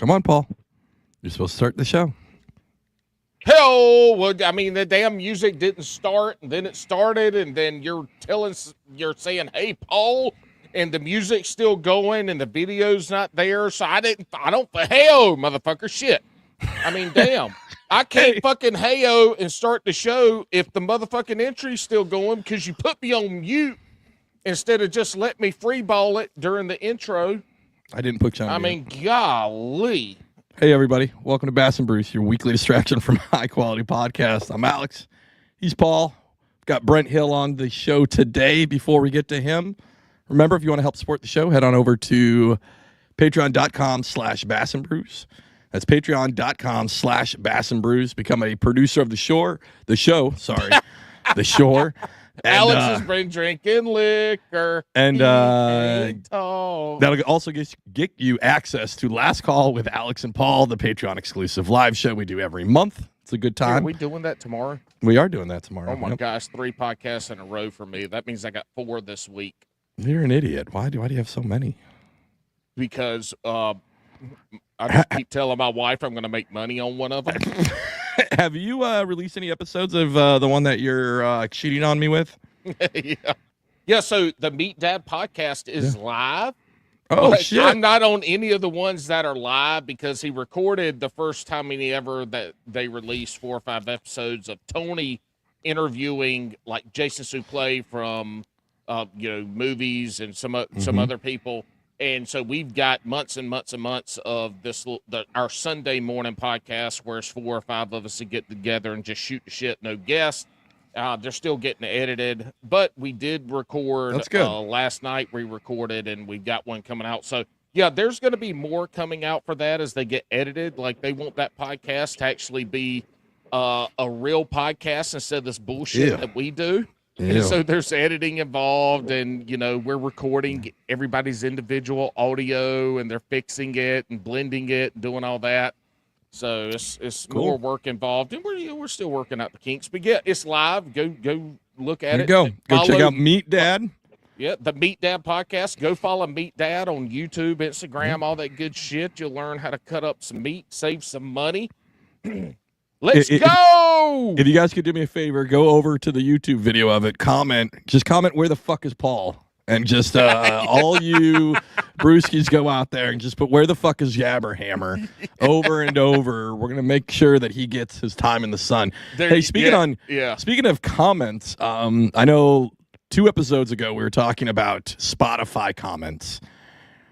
Come on, Paul. You're supposed to start the show. Hell, well, I mean, the damn music didn't start, and then it started, and then you're saying, "Hey, Paul," and the music's still going, and the video's not there. So hell, motherfucker, shit. I mean, damn, I can't fucking hey-o and start the show if the motherfucking entry's still going because you put me on mute instead of just let me freeball it during the intro. I didn't put you on mute. I mean, golly. Hey, everybody. Welcome to Bass and Bruce, your weekly distraction from high-quality podcast. I'm Alex. He's Paul. Got Brent Hill on the show today. Before we get to him, remember, if you want to help support the show, head on over to patreon.com/bassandbruce. That's patreon.com/bassandbruce. Become a producer of the show. The shore. And, Alex has been drinking liquor. And that'll also get you access to Last Call with Alex and Paul, the Patreon exclusive live show we do every month. It's a good time. Are we doing that tomorrow? We are doing that tomorrow. Oh, my gosh. 3 podcasts in a row for me. That means I got 4 this week. You're an idiot. Why do you have so many? Because I just keep telling my wife I'm going to make money on one of them. Have you released any episodes of the one that you're cheating on me with? Yeah, so the Meet Dad podcast is live. Oh, shit. I'm not on any of the ones that are live because he recorded the first time that they released 4 or 5 episodes of Tony interviewing like Jason Suplee from movies and some other people. And so we've got months and months and months of our Sunday morning podcast where it's 4 or 5 of us to get together and just shoot the shit, no guests. They're still getting edited, but we did record. That's good. Last night we recorded, and we've got one coming out. So, yeah, there's going to be more coming out for that as they get edited. Like, they want that podcast to actually be a real podcast instead of this bullshit that we do. Yeah. And so there's editing involved, and, we're recording everybody's individual audio, and they're fixing it and blending it and doing all that. So it's cool. More work involved, and we're still working out the kinks. But, yeah, it's live. Go look at it. Go check out Meet Dad. Yeah, the Meet Dad podcast. Go follow Meet Dad on YouTube, Instagram, all that good shit. You'll learn how to cut up some meat, save some money. Let's go! If you guys could do me a favor, go over to the YouTube video of it, just comment where the fuck is Paul, and just all you brewskis go out there and just put where the fuck is Yabberhammer over and over. We're gonna make sure that he gets his time in the sun. Speaking of comments, I know 2 episodes ago we were talking about Spotify comments.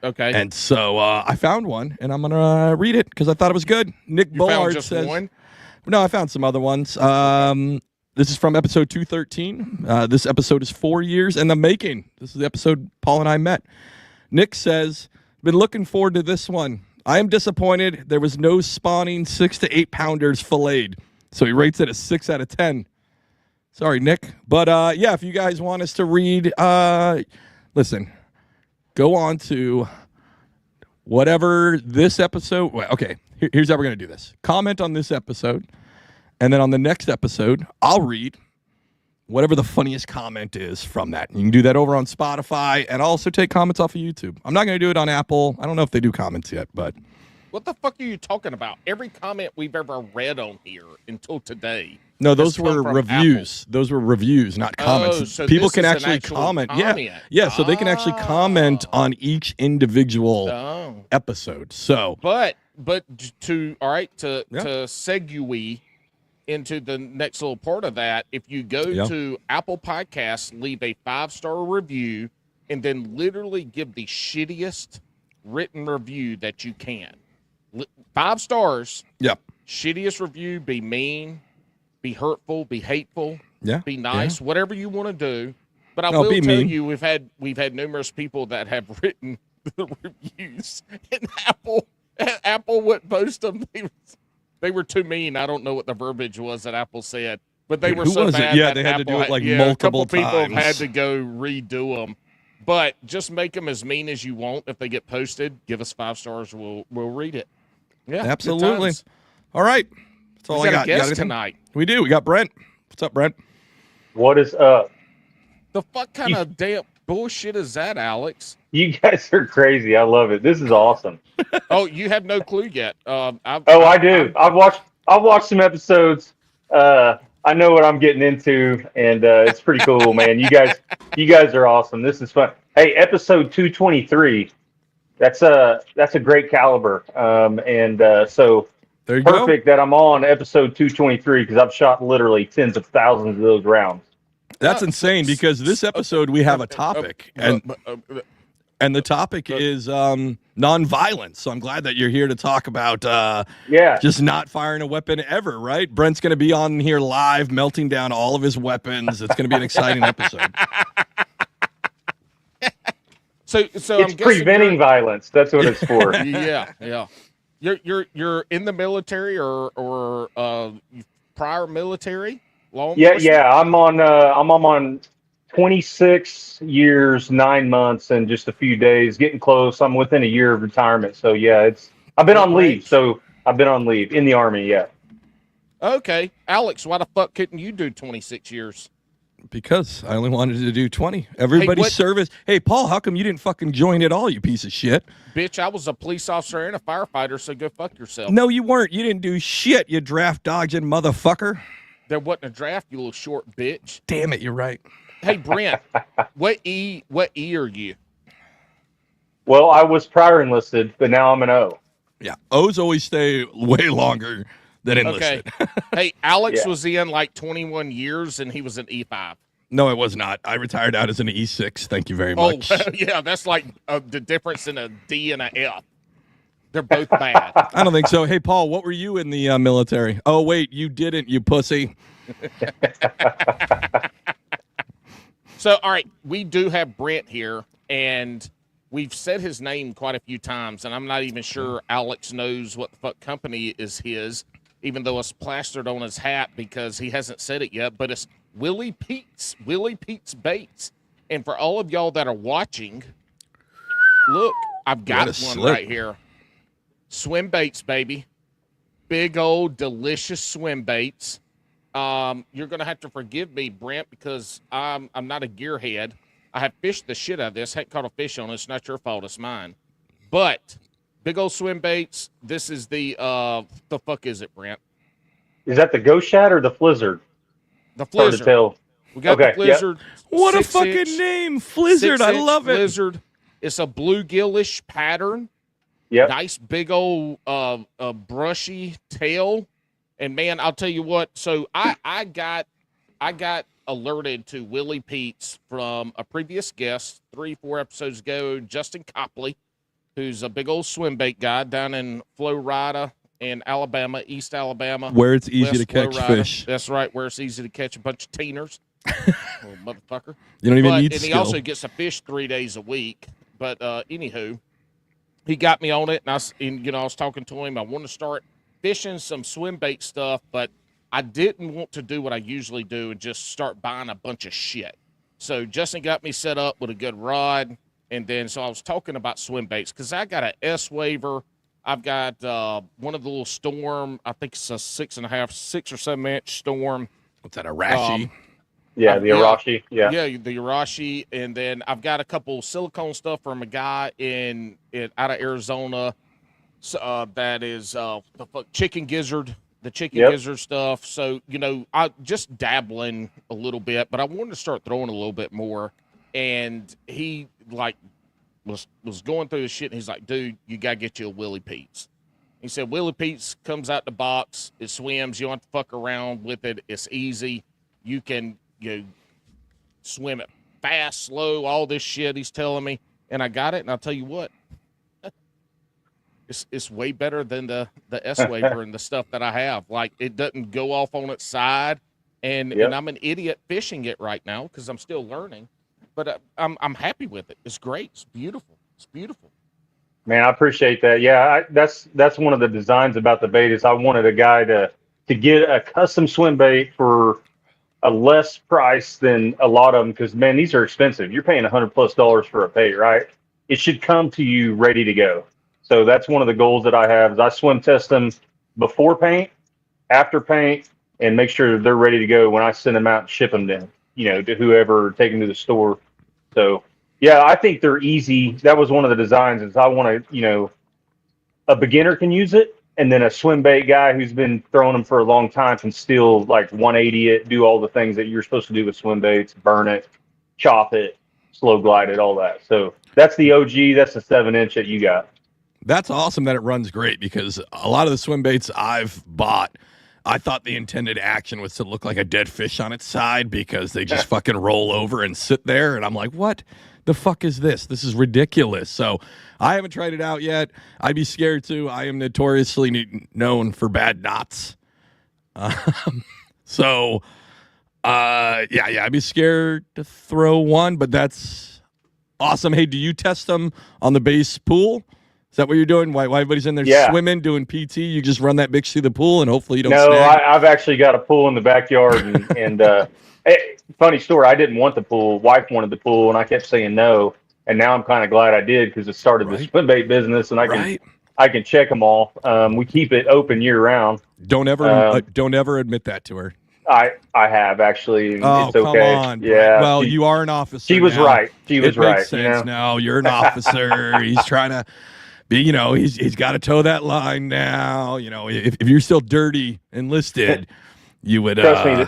Okay. And so I found one, and I'm gonna read it because I thought it was good. Nick Bullard says. One? No, I found some other ones. This is from episode 213. This episode is 4 years in the making. This is the episode Paul and I met. Nick says, been looking forward to this one. I am disappointed there was no spawning 6 to 8 pounders filleted. So he rates it a 6 out of 10. Sorry, Nick. But yeah, if you guys want us to read, listen, go on to whatever this episode. Well, okay. Here's how we're going to do this. Comment on this episode, and then on the next episode, I'll read whatever the funniest comment is from that. You can do that over on Spotify, and I'll also take comments off of YouTube. I'm not going to do it on Apple. I don't know if they do comments yet, but... What the fuck are you talking about? Every comment we've ever read on here until today. No, those were reviews. Those were reviews, not comments. So people can actually comment. Yeah. So they can actually comment on each individual episode. So, but to segue into the next little part of that, if you go to Apple Podcasts, leave a 5-star review, and then literally give the shittiest written review that you can. 5 stars. Yep. Shittiest review. Be mean. Be hurtful. Be hateful. Yeah. Be nice. Whatever you want to do. But I No, will be tell mean. you, we've had numerous people that have written the reviews, and Apple wouldn't post them. They were too mean. I don't know what the verbiage was that Apple said, but they were so bad. Yeah, they had to do it like multiple a couple times. people had to go redo them. But just make them as mean as you want. If they get posted, give us 5 stars. We'll read it. Yeah, absolutely. All right, that's all I got. A guest tonight. We do. We got Brent. What's up, Brent? What is up? The fuck kind of damn bullshit is that, Alex? You guys are crazy. I love it. This is awesome. Oh, you have no clue yet. Oh, I do. I've watched some episodes. I know what I'm getting into, and it's pretty cool, man. You guys are awesome. This is fun. Hey, episode 223. That's a great caliber. And so There you go. perfect that I'm on episode 223 because I've shot literally tens of thousands of those rounds. That's insane because this episode we have a topic, and the topic is nonviolence. So I'm glad that you're here to talk about just not firing a weapon ever, right? Brent's going to be on here live, melting down all of his weapons. It's going to be an exciting episode. So It's I'm preventing violence. That's what it's for. Yeah. You're in the military or prior military law enforcement? Yeah. I'm on 26 years, 9 months, and just a few days. Getting close. I'm within a year of retirement. So yeah, I've been on leave. So I've been on leave in the Army. Yeah. Okay, Alex, why the fuck couldn't you do 26 years? Because I only wanted to do 20. Everybody's service. Hey, Paul, how come you didn't fucking join at all, you piece of shit? Bitch, I was a police officer and a firefighter, so go fuck yourself. No, you weren't. You didn't do shit, you draft dodging motherfucker. There wasn't a draft, you little short bitch. Damn it, you're right. Hey, Brent, what E are you? Well, I was prior enlisted, but now I'm an O. Yeah, O's always stay way longer than enlisted. Okay. Hey, Alex was in like 21 years, and he was an E5. No, it was not. I retired out as an E6. Thank you very much. Oh, yeah, that's like the difference in a D and a F. They're both bad. I don't think so. Hey, Paul, what were you in the military? Oh, wait, you didn't, you pussy. So, all right, we do have Brent here, and we've said his name quite a few times, and I'm not even sure Alex knows what the fuck company is his, even though it's plastered on his hat because he hasn't said it yet, but it's Willie Pete's Baits. And for all of y'all that are watching, look, I've got one right here. Swimbaits, baby. Big old delicious swimbaits. You're gonna have to forgive me, Brent, because I'm not a gearhead. I have fished the shit out of this. Hadn't caught a fish on it. It's not your fault. It's mine. But big old swimbaits. This is the fuck is it, Brent? Is that the Ghost Shad or the Flizzard? The Flizzard. We got the Flizzard. Yep. What a fucking name, Flizzard! I love it. Flizzard. It's a bluegill-ish pattern. Yep. Nice big old brushy tail. And man, I'll tell you what. So I got alerted to Willie Pete's from a previous guest 3-4 episodes ago, Justin Copley, who's a big old swim bait guy down in Florida in Alabama, East Alabama, where it's easy to catch fish. That's right, where it's easy to catch a bunch of teeners. Little motherfucker. You don't even need and skill. He also gets to fish 3 days a week. But anywho, he got me on it, and I was talking to him. I want to start fishing some swim bait stuff, but I didn't want to do what I usually do and just start buying a bunch of shit. So Justin got me set up with a good rod, and then so I was talking about swim baits because I got an S waver. I've got one of the little Storm. I think it's a 6 or 7 inch Storm. What's that, a Rashi? The Arashi. Yeah, the Arashi, and then I've got a couple silicone stuff from a guy out of Arizona. That is the chicken gizzard, gizzard stuff. So I just dabbling a little bit, but I wanted to start throwing a little bit more. And he was going through the shit, and he's like, "Dude, you gotta get you a Willie Pete's." He said, "Willie Pete's comes out the box. It swims. You don't have to fuck around with it. It's easy. You can swim it fast, slow, all this shit." He's telling me, and I got it. And I'll tell you what. It's way better than the S waver and the stuff that I have. Like, it doesn't go off on its side, and I'm an idiot fishing it right now because I'm still learning. But I'm happy with it. It's great. It's beautiful. It's beautiful. Man, I appreciate that. Yeah, that's one of the designs about the bait is I wanted a guy to get a custom swim bait for a less price than a lot of them because, man, these are expensive. You're paying $100+ for a bait, right? It should come to you ready to go. So that's one of the goals that I have is I swim test them before paint, after paint, and make sure they're ready to go when I send them out and ship them to whoever, take them to the store. So Yeah, I think they're easy. That was one of the designs. Is I want to, a beginner can use it, and then a swim bait guy who's been throwing them for a long time can still like 180 it, do all the things that you're supposed to do with swim baits, burn it, chop it, slow glide it, all that. So that's the OG. That's the 7-inch that you got. That's awesome that it runs great, because a lot of the swim baits I've bought, I thought the intended action was to look like a dead fish on its side, because they just fucking roll over and sit there. And I'm like, what the fuck is this? This is ridiculous. So I haven't tried it out yet. I'd be scared to. I am notoriously known for bad knots. So, I'd be scared to throw one, but that's awesome. Hey, do you test them on the base pool? Is that what you're doing? Why everybody's in there swimming, doing PT? You just run that bitch through the pool and hopefully you don't snag it? I've actually got a pool in the backyard. And hey, funny story, I didn't want the pool. Wife wanted the pool, and I kept saying no. And now I'm kind of glad I did, because it started the swim bait business, and I can check them all. We keep it open year round. Don't ever admit that to her. I have actually. Oh, it's okay. Come on. Yeah. Well, you are an officer. She was now. right. She was it right. Makes sense now. You're an officer. He's trying to be, he's got to toe that line now. If you're still dirty enlisted, you would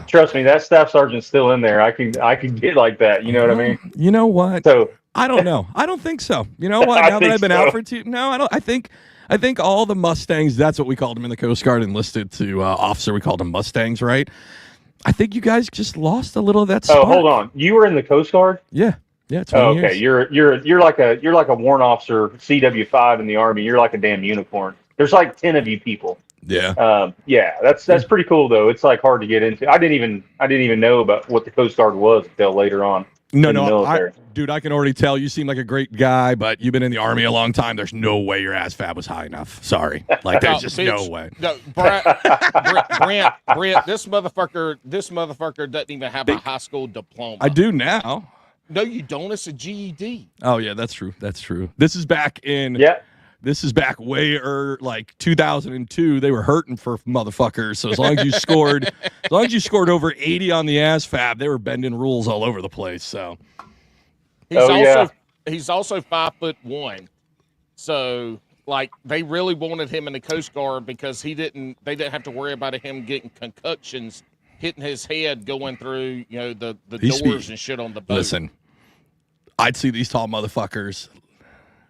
trust me. That staff sergeant's still in there. I can get like that. You know what I mean? You know what? So I don't know. I don't think so. You know what? Now that I've been out for no, I don't. I think all the Mustangs. That's what we called them in the Coast Guard. Enlisted to officer, we called them Mustangs, right? I think you guys just lost a little of that spark. Oh, hold on. You were in the Coast Guard? Yeah. 20 okay. years. You're like a warrant officer, CW5 in the Army. You're like a damn unicorn. There's like 10 of you people. Yeah. That's pretty cool though. It's like hard to get into. I didn't even know about what the Coast Guard was until later on. No, dude, I can already tell you seem like a great guy, but you've been in the Army a long time. There's no way your ass fab was high enough. Sorry. Like, there's just no way. No, Brent, this motherfucker doesn't even have a high school diploma. I do now. No, you don't. It's a GED. Oh, yeah, that's true. This is back in... Yeah. This is back way like 2002. They were hurting for motherfuckers. So as long as you scored over 80 on the ASFAB, they were bending rules all over the place. So he's also 5'1". So like they really wanted him in the Coast Guard because they didn't have to worry about him getting concussions, hitting his head going through the doors and shit on the boat. Listen, I'd see these tall motherfuckers,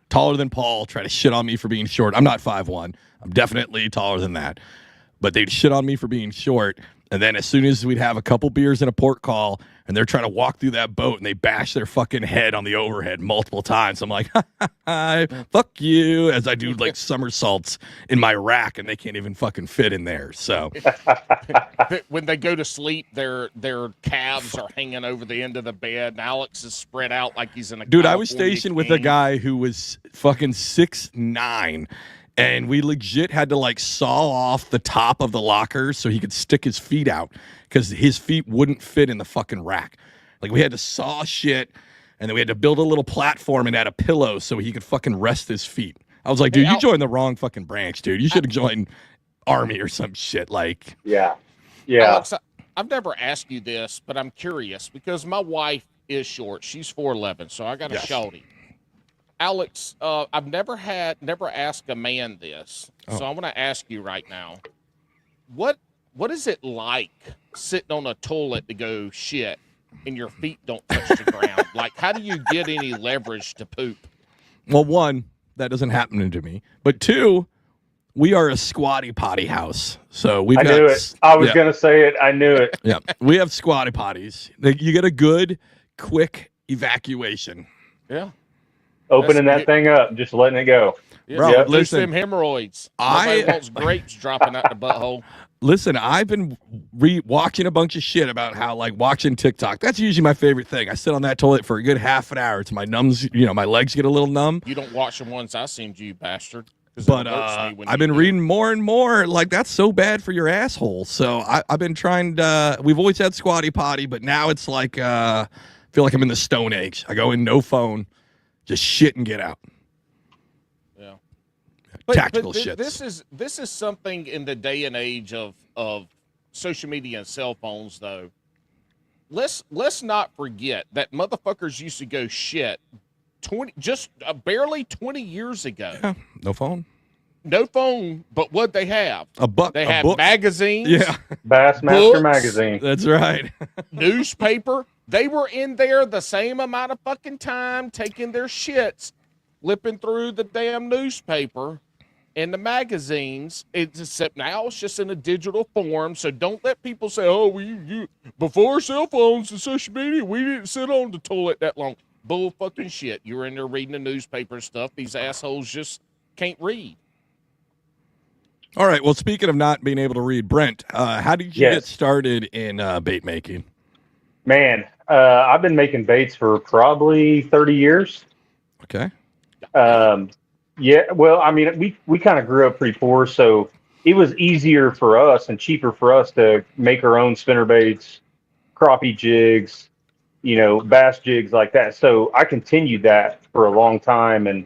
taller than Paul, try to shit on me for being short. I'm not 5'1". I'm definitely taller than that. But they'd shit on me for being short. And then as soon as we'd have a couple beers and a port call, and they're trying to walk through that boat, and they bash their fucking head on the overhead multiple times. I'm like, fuck you, as I do like somersaults in my rack, and they can't even fucking fit in there. So when they go to sleep, their calves are hanging over the end of the bed, and Alex is spread out like he's in a dude. I was stationed with a guy who was fucking 6'9". And we legit had to like saw off the top of the locker so he could stick his feet out because his feet wouldn't fit in the fucking rack. Like we had to saw shit, and then we had to build a little platform and add a pillow so he could fucking rest his feet. I was like, dude, you joined the wrong fucking branch, dude. You should have joined Army or some shit. Like, yeah. Alex, I've never asked you this, but I'm curious because my wife is short. She's 4'11", so I got a shorty. Alex, I've never asked a man this, so I want to ask you right now. What is it like sitting on a toilet to go shit and your feet don't touch the ground? Like, how do you get any leverage to poop? Well, one, that doesn't happen to me. But two, we are a squatty potty house. So I knew it. I was going to say it. I knew it. Yeah. We have squatty potties. You get a good, quick evacuation. Yeah. Opening that thing up, just letting it go. Yeah, bro, listen, them hemorrhoids. Nobody wants grapes dropping out the butthole. Listen, I've been watching a bunch of shit about how, like, watching TikTok. That's usually my favorite thing. I sit on that toilet for a good half an hour till my my legs get a little numb. You don't watch the ones I seen, you bastard. But I've been reading more and more. Like, that's so bad for your asshole. So I've been trying to. We've always had squatty potty, but now it's like I feel like I'm in the Stone Age. I go in, no phone. Just shit and get out. Yeah, tactical shit. This is something in the day and age of social media and cell phones, though. Let's not forget that motherfuckers used to go shit barely 20 years ago. Yeah, no phone. No phone, but what they have? They have book. magazines. Yeah, Bassmaster Books. magazine. that's right. Newspaper. They were in there the same amount of fucking time taking their shits, flipping through the damn newspaper and the magazines. Except now it's just in a digital form. So don't let people say, "Oh, before cell phones and social media, we didn't sit on the toilet that long." Bull fucking shit. You were in there reading the newspaper and stuff. These assholes just can't read. All right. Well, speaking of not being able to read, Brent, how did you get started in bait making? Man, I've been making baits for probably 30 years. Okay. Yeah, well, I mean, we kind of grew up pretty poor, so it was easier for us and cheaper for us to make our own spinner baits, crappie jigs, bass jigs like that. So I continued that for a long time. And,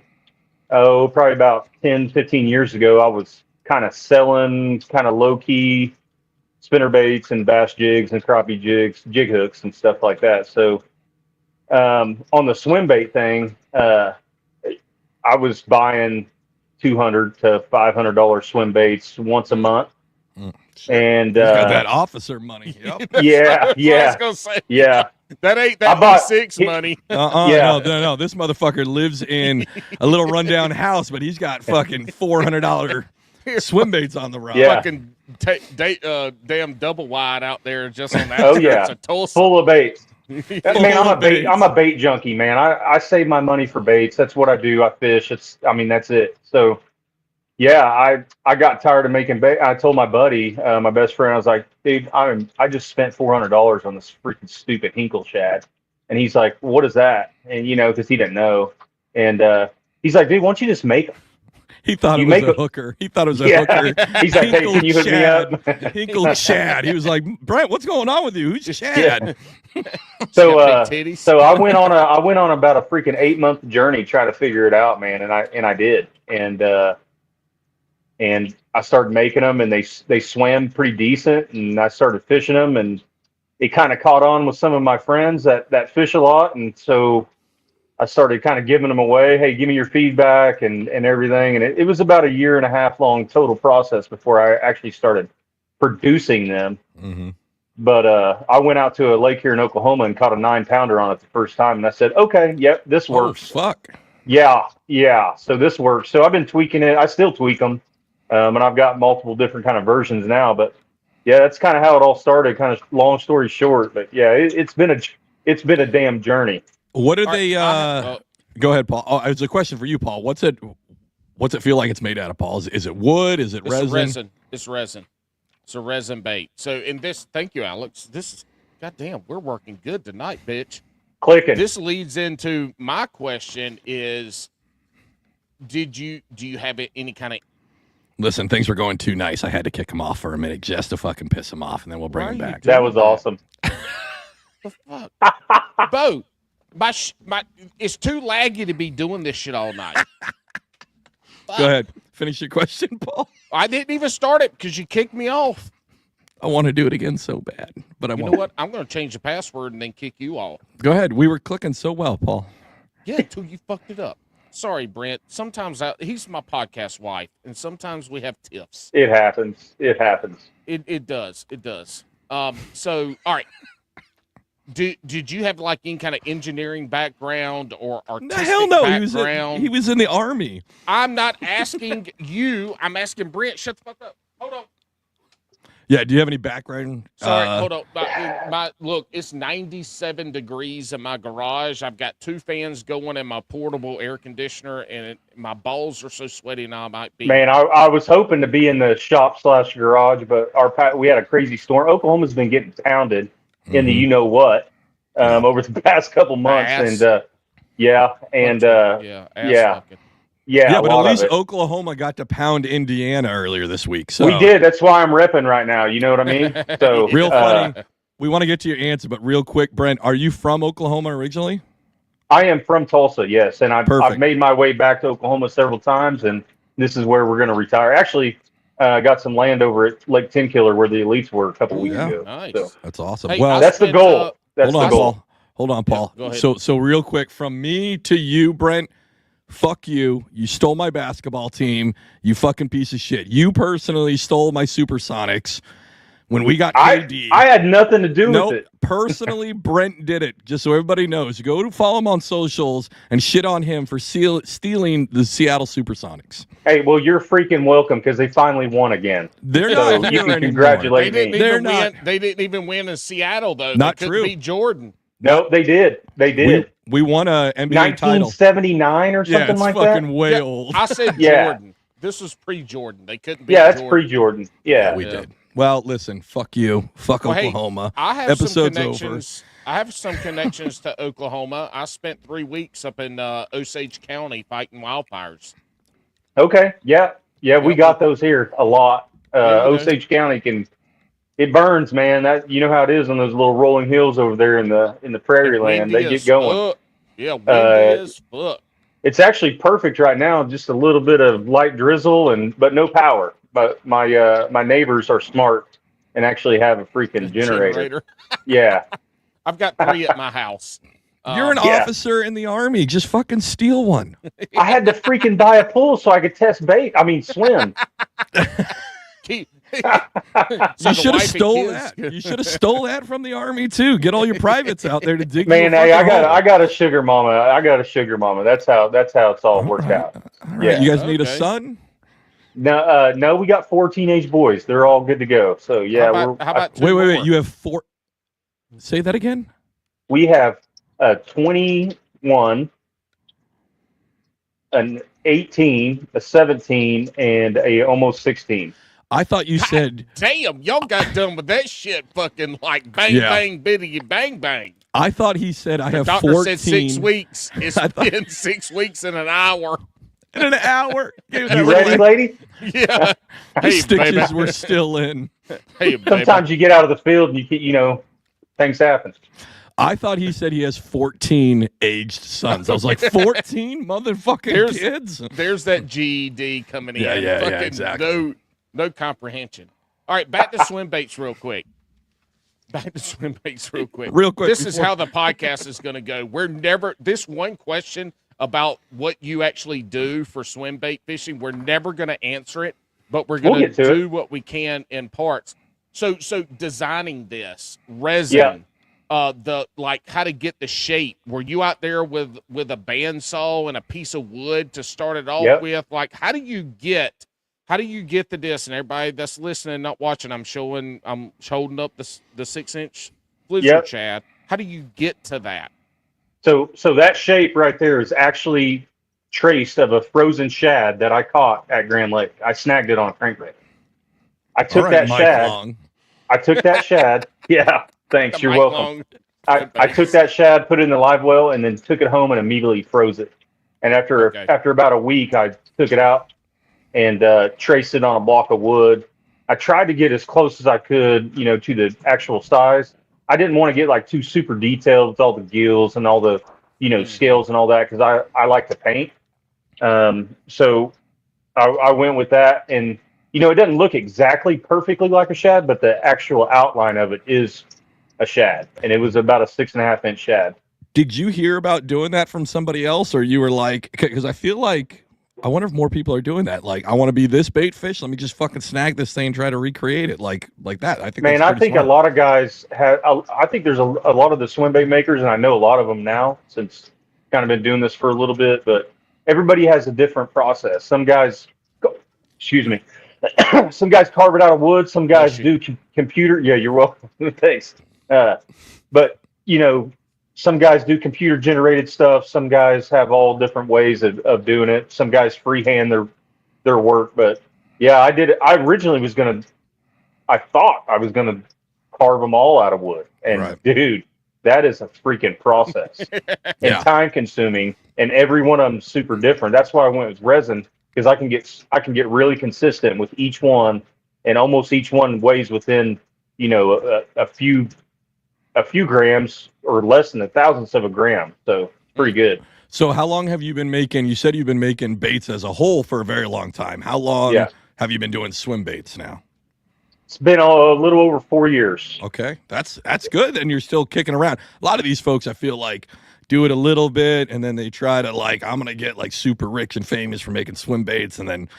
probably about 10, 15 years ago, I was kind of selling kind of low-key spinner baits and bass jigs and crappie jigs, jig hooks and stuff like that. So on the swim bait thing, I was buying $200 to $500 swim baits once a month. And he's got that officer money. Yep. Yeah, I was gonna say, yeah. That ain't that V6 money. Yeah. No. This motherfucker lives in a little rundown house, but he's got fucking $400 swim baits on the rod. Yeah. Fucking damn double wide out there just on that. Oh yeah, of Tulsa. full of baits. Man, baits. I'm a bait junkie, man. I save my money for baits. That's what I do. I fish. That's it. So, yeah, I got tired of making bait. I told my buddy, my best friend, I was like, dude, I just spent $400 on this freaking stupid Hinkle shad, and he's like, what is that? And because he didn't know, and he's like, dude, why don't you just make them? He thought it was a hooker. He thought it was a hooker. He's like, hey, can you hook me up? Hinkle Chad. He was like, Brent, what's going on with you? Who's Chad? So I went on about a freaking 8-month journey trying to figure it out, man, and I did, and I started making them, and they swam pretty decent, and I started fishing them, and it kind of caught on with some of my friends that fish a lot, and so I started kind of giving them away. Hey, give me your feedback and everything. And it was about a 1.5 year long total process before I actually started producing them. Mm-hmm. But I went out to a lake here in Oklahoma and caught a 9-pounder on it the first time. And I said, okay, yep, this works. Oh, fuck. Yeah. So this works. So I've been tweaking it. I still tweak them. And I've got multiple different kind of versions now. But yeah, that's kind of how it all started, kind of long story short. But yeah, it's been a damn journey. What are they? Go ahead, Paul. Oh, it's a question for you, Paul. What's it feel like it's made out of, Paul? Is it wood? Is it resin? It's resin. It's a resin bait. So in this, thank you, Alex. This is, goddamn, we're working good tonight, bitch. Clicking. This leads into my question: is, do you have any kind of? Listen, things were going too nice. I had to kick him off for a minute just to fucking piss him off, and then we'll bring him back. That was awesome. The fuck, Bo. It's too laggy to be doing this shit all night. Go ahead. Finish your question, Paul. I didn't even start it because you kicked me off. I want to do it again so bad, but I won't. You know what? I'm going to change the password and then kick you off. Go ahead. We were clicking so well, Paul. Yeah, until you fucked it up. Sorry, Brent. Sometimes he's my podcast wife, and sometimes we have tiffs. It happens. It does. So, all right. Did you have like any kind of engineering background or artistic hell no. background? He was in the Army. I'm not asking you. I'm asking Brent. Shut the fuck up. Hold on. Yeah. Do you have any background? Sorry. Hold on. Look, it's 97 degrees in my garage. I've got 2 fans going in my portable air conditioner, and my balls are so sweaty now I might be. Man, I was hoping to be in the shop/garage, but we had a crazy storm. Oklahoma's been getting pounded in the what over the past couple months, and but at least Oklahoma got to pound Indiana earlier this week. So we did. That's why I'm repping right now. You know what I mean? So real funny. We want to get to your answer, but real quick, Brent, are you from Oklahoma originally? I am from Tulsa, yes, and I've made my way back to Oklahoma several times, and this is where we're going to retire. Actually, got some land over at Lake Tenkiller where the elites were a couple weeks ago. Nice. So. That's awesome. Hey, well, that's the goal. That's the goal. Paul. Hold on, Paul. go ahead. So real quick, from me to you, Brent, fuck you. You stole my basketball team. You fucking piece of shit. You personally stole my Supersonics when we got KD. I had nothing to do with it. Personally, Brent did it, just so everybody knows. Go to follow him on socials and shit on him for stealing the Seattle Supersonics. Hey, well, you're freaking welcome because they finally won again. They're So not you here can anymore. congratulate They didn't me. They're even not. win. They didn't even win in Seattle though. Not they couldn't true. beat Jordan. No, they did. They did. We won a NBA title. 1979 or something Yeah, it's like fucking that. way Yeah, old. I said Yeah. Jordan. This was pre-Jordan. They couldn't beat Yeah, that's Jordan. pre-Jordan. Yeah. We did. Well, listen, fuck you. Fuck Well, hey, Oklahoma. I have Episode's some connections. I have some connections to Oklahoma. I spent 3 weeks up in Osage County fighting wildfires. Okay. Yeah. Yeah, we Yep. got those here a lot. Yeah, you know. Osage County it burns, man. That you know how it is on those little rolling hills over there in the prairie land. They get going. Yeah, windy as fuck. It's actually perfect right now. Just a little bit of light drizzle but no power. But my neighbors are smart and actually have a freaking generator. Yeah. I've got 3 at my house. You're an Yeah. officer in the Army. Just fucking steal one. I had to freaking buy a pool so I could test swim. Keep- You the should have wife and stole kids. that. You should have stole that from the Army too. Get all your privates out there to dig. Man, you a hey, fucking hole. I got a sugar mama. I got a sugar mama. That's how it's all worked out. All right, Yeah. you guys need a Okay. son? No, we got 4 teenage boys. They're all good to go. So yeah, How about 2 Wait. more? You have 4. Say that again. we have a 21, an 18, a 17, and a almost 16. I thought you said. Damn, y'all got done with that shit fucking like bang, Yeah. bang, bitty, bang, bang. I thought he said I The have doctor 14 said 6 weeks. It's I thought- been 6 weeks and an hour. in an hour. Give that You little- ready, lady? Yeah. The Hey, stitches baby. were still in. Hey, baby. Sometimes you get out of the field and things happen. I thought he said he has 14 aged sons. I was like, 14 motherfucking Here's- kids? There's that GED coming in. Yeah, Fucking exactly. No comprehension. All right, back to Swimbaits real quick. Real quick. This is before- how the podcast is going to go. This one question about what you actually do for swim bait fishing, we're never going to answer it, but we're going We'll get to do what we can in parts. So designing this resin, Yeah. how to get the shape. Were you out there with a bandsaw and a piece of wood to start it off Yep. with? Like, how do you get the disc? And everybody that's listening, not watching, I'm holding up the 6-inch Blizzard Yep. Chad. How do you get to that? So that shape right there is actually traced of a frozen shad that I caught at Grand Lake. I snagged it on a crankbait. I took All right, that Mike shad. Long. I took that shad. Yeah, thanks. The You're Mike welcome. Long- I took that shad, put it in the live well, and then took it home and immediately froze it. And after about a week, I took it out and traced it on a block of wood. I tried to get as close as I could, to the actual size. I didn't want to get like too super detailed with all the gills and all the, scales and all that because I like to paint. So I went with that, and it doesn't look exactly perfectly like a shad, but the actual outline of it is a shad, and it was about a 6.5-inch shad. Did you hear about doing that from somebody else, or you were like, because I feel like, I wonder if more people are doing that. Like, I want to be this bait fish. Let me just fucking snag this thing and try to recreate it like that. I think. Man, that's I think smart. a lot of guys have. I think there's a lot of the swim bait makers, and I know a lot of them now since kind of been doing this for a little bit. But everybody has a different process. Some guys, some guys carve it out of wood. Some guys do computer. Yeah, you're welcome. Thanks. But some guys do computer generated stuff. Some guys have all different ways of doing it. Some guys freehand their work. But yeah, I did it. I originally I thought I was gonna carve them all out of wood. And Right. dude, that is a freaking process and Yeah. time consuming. And every one of them super different. That's why I went with resin, because I can get really consistent with each one, and almost each one weighs within a few grams or less than a thousandth of a gram. So pretty good. So how long have you been making? You said you've been making baits as a whole for a very long time. How long Yeah. have you been doing swim baits now? It's been a little over 4 years. Okay, that's good. And you're still kicking around. A lot of these folks, I feel like, do it a little bit, and then they try to like, I'm gonna get like super rich and famous for making swim baits, and then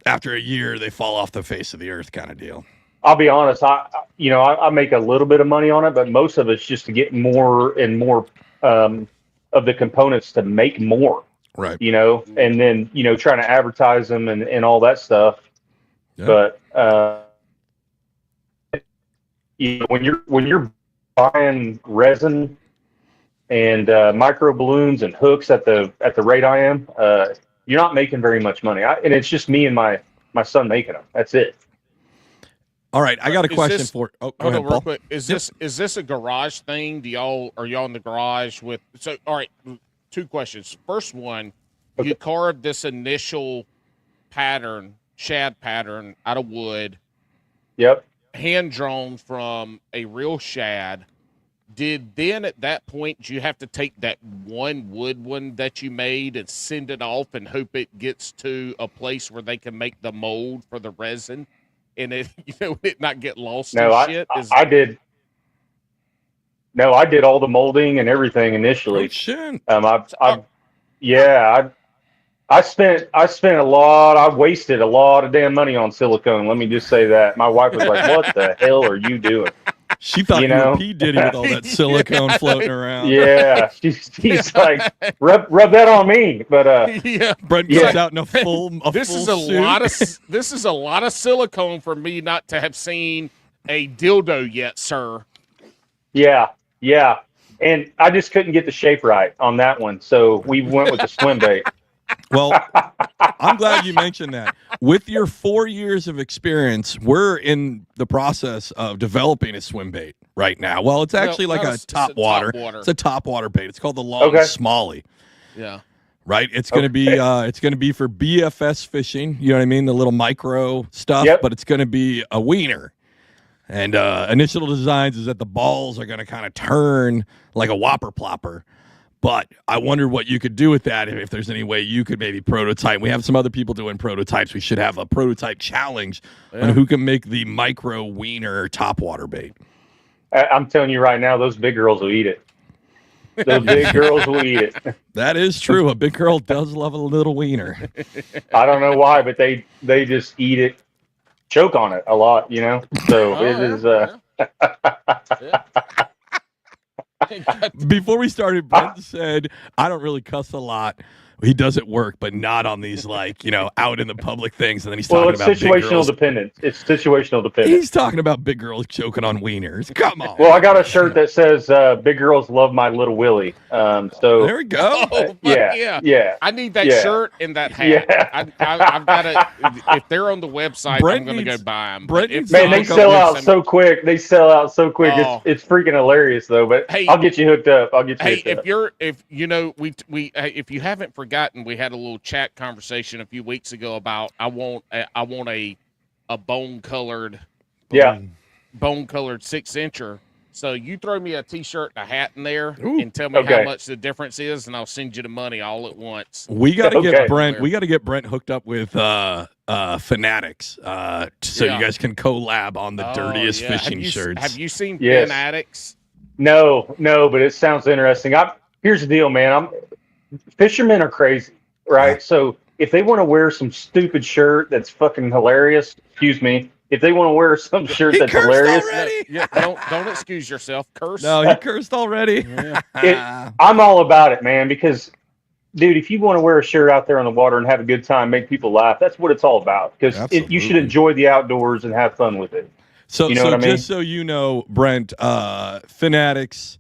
after a year they fall off the face of the earth, kind of deal. I'll be honest. I make a little bit of money on it, but most of it's just to get more and more of the components to make more. Right. And then trying to advertise them and all that stuff. Yeah. But when you're buying resin and micro balloons and hooks at the rate I am, you're not making very much money. And it's just me and my son making them. That's it. All right, I got a question for. Oh, hold on, real quick. Is this a garage thing? Are y'all in the garage with? So, all right, 2 questions. First one, okay. You carved this initial pattern, shad pattern, out of wood. Yep. Hand drawn from a real shad. Did then at that point you have to take that one wood one that you made and send it off and hope it gets to a place where they can make the mold for the resin? And it, it not get lost in shit? I did. No, I did all the molding and everything initially. Oh, shit. I spent a lot. I wasted a lot of damn money on silicone. Let me just say that. My wife was like, "What the hell are you doing?" She thought you were P. Diddy with all that silicone floating around. Yeah, she's like, rub that on me. But Brent goes out in a full. This is a lot of silicone for me not to have seen a dildo yet, sir. Yeah, and I just couldn't get the shape right on that one, so we went with the swim bait. Well, I'm glad you mentioned that. With your 4 years of experience, we're in the process of developing a swim bait right now. Well, it's actually a top water. It's a top water bait. It's called the Long Smalley. Yeah. Right. It's going to be for BFS fishing. You know what I mean? The little micro stuff. Yep. But it's going to be a wiener. And initial designs is that the balls are going to kind of turn like a whopper plopper. But I wondered what you could do with that, if there's any way you could maybe prototype. We have some other people doing prototypes. We should have a prototype challenge on who can make the micro wiener topwater bait. I'm telling you right now, those big girls will eat it. Those big girls will eat it. That is true. A big girl does love a little wiener. I don't know why, but they just eat it, choke on it a lot, So it is. Before we started, Brent said, I don't really cuss a lot. He does at work, but not on these, out in the public things. And then he's talking about situational dependence. It's situational dependence. He's talking about big girls choking on wieners. Come on. Well, I got a shirt that says, big girls love my little Willie. So there we go. Yeah. I need that shirt and that hat. Yeah. I've got to, if they're on the website, I'm going to go buy them. Man, they sell out so quick. It's freaking hilarious though, but hey, I'll get you hooked up. If you haven't forgotten, we had a little chat conversation a few weeks ago about I want a bone colored 6-incher. So you throw me a t-shirt and a hat in there and tell me how much the difference is, and I'll send you the money all at once. We got to get Brent. We got to get Brent hooked up with Fanatics, so you guys can collab on the dirtiest fishing shirts. Have you seen Fanatics? No, but it sounds interesting. Here's the deal, man. Fishermen are crazy, right? Yeah. So if they want to wear some stupid shirt that's fucking hilarious, if they want to wear some shirt that's hilarious, don't excuse yourself. Curse. No, he cursed already. I'm all about it, man. Because, dude, if you want to wear a shirt out there on the water and have a good time, make people laugh, that's what it's all about. Because you should enjoy the outdoors and have fun with it. So, you know what I mean? Just so you know, Brent, Fanatics.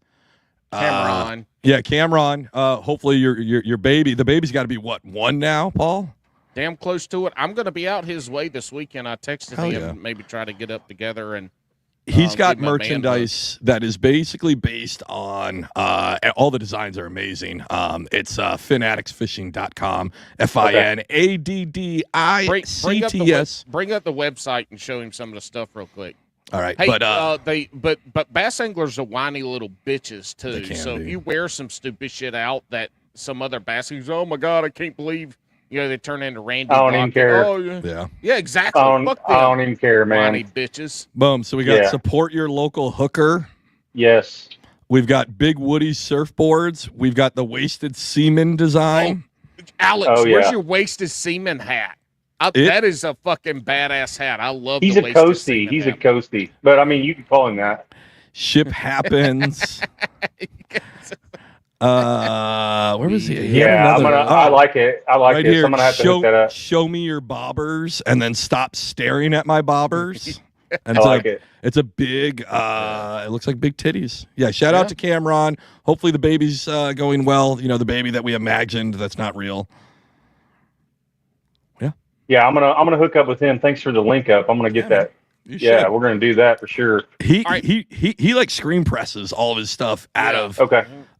Cameron. Cameron. Hopefully your baby. The baby's got to be what, 1 now, Paul? Damn close to it. I'm going to be out his way this weekend. I texted him maybe try to get up together and. He's got merchandise that is basically based on all the designs are amazing. It's fanaticsfishing.com. FINADDICTS. Bring up the website and show him some of the stuff real quick. All right, hey, but bass anglers are whiny little bitches too. So if you wear some stupid shit out that some other bass anglers, oh my God, I can't believe they turn into Randy. I don't even Block. care. Oh, yeah, exactly. Fuck I them, don't even care, man. whiny bitches. Boom. So we got support your local hooker. Yes. We've got Big Woody surfboards. We've got the Wasted Seaman design. Alex, where's your Wasted Seaman hat? That is a fucking badass hat. I love. He's the a coastie. He's a coastie. But I mean, you can call him that. Ship happens. Where was he? Yeah, I like it. I like right it. Here, So I'm gonna have to look that up. Show me your bobbers, and then stop staring at my bobbers. And I like it. It's a big. It looks like big titties. Yeah. Shout out to Cameron. Hopefully the baby's going well. The baby that we imagined that's not real. Yeah, I'm gonna hook up with him. Thanks for the link up. I'm gonna get that. Yeah, we're gonna do that for sure. He like screen presses all of his stuff out of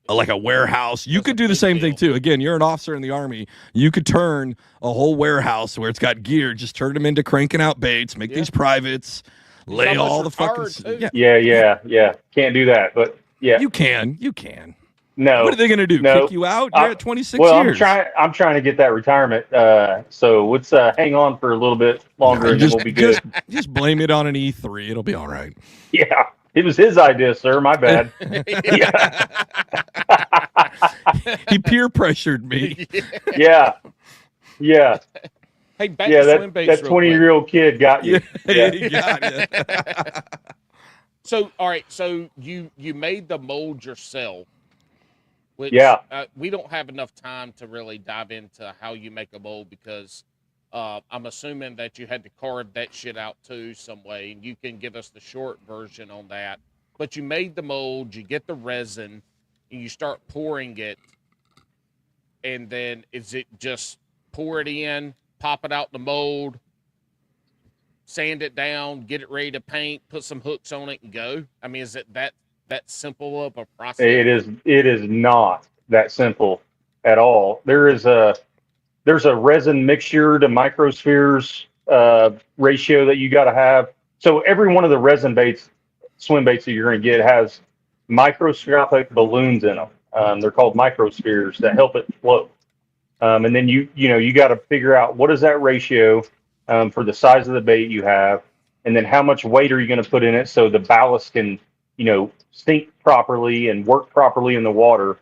like a warehouse. You could do the same thing too. Again, you're an officer in the Army. You could turn a whole warehouse where it's got gear, just turn them into cranking out baits, make these privates, lay all the fucking yeah. Can't do that, but yeah, you can. No. What are they going to do? No. Kick you out? You're at 26 well, years. I'm trying to get that retirement. So let's hang on for a little bit longer, and then we'll be good. Just blame it on an E3. It'll be all right. Yeah, it was his idea, sir. My bad. He peer pressured me. Yeah. Hey, back to Swimbaits. That 20-year-old kid got you. He got it. So, all right. So you made the mold yourself. Which, we don't have enough time to really dive into how you make a mold because I'm assuming that you had to carve that shit out too some way, and you can give us the short version on that. But you made the mold, you get the resin, and you start pouring it, and then is it just pour it in, pop it out the mold, sand it down, get it ready to paint, put some hooks on it, and go? I mean, is it that simple of a process? It is not that simple at all. There's a resin mixture to microspheres ratio that you got to have. So every one of the resin baits, swim baits that you're going to get has microscopic balloons in them. They're called microspheres that help it float. And then you got to figure out what is that ratio for the size of the bait you have, and then how much weight are you going to put in it so the ballast can sink properly and work properly in the water.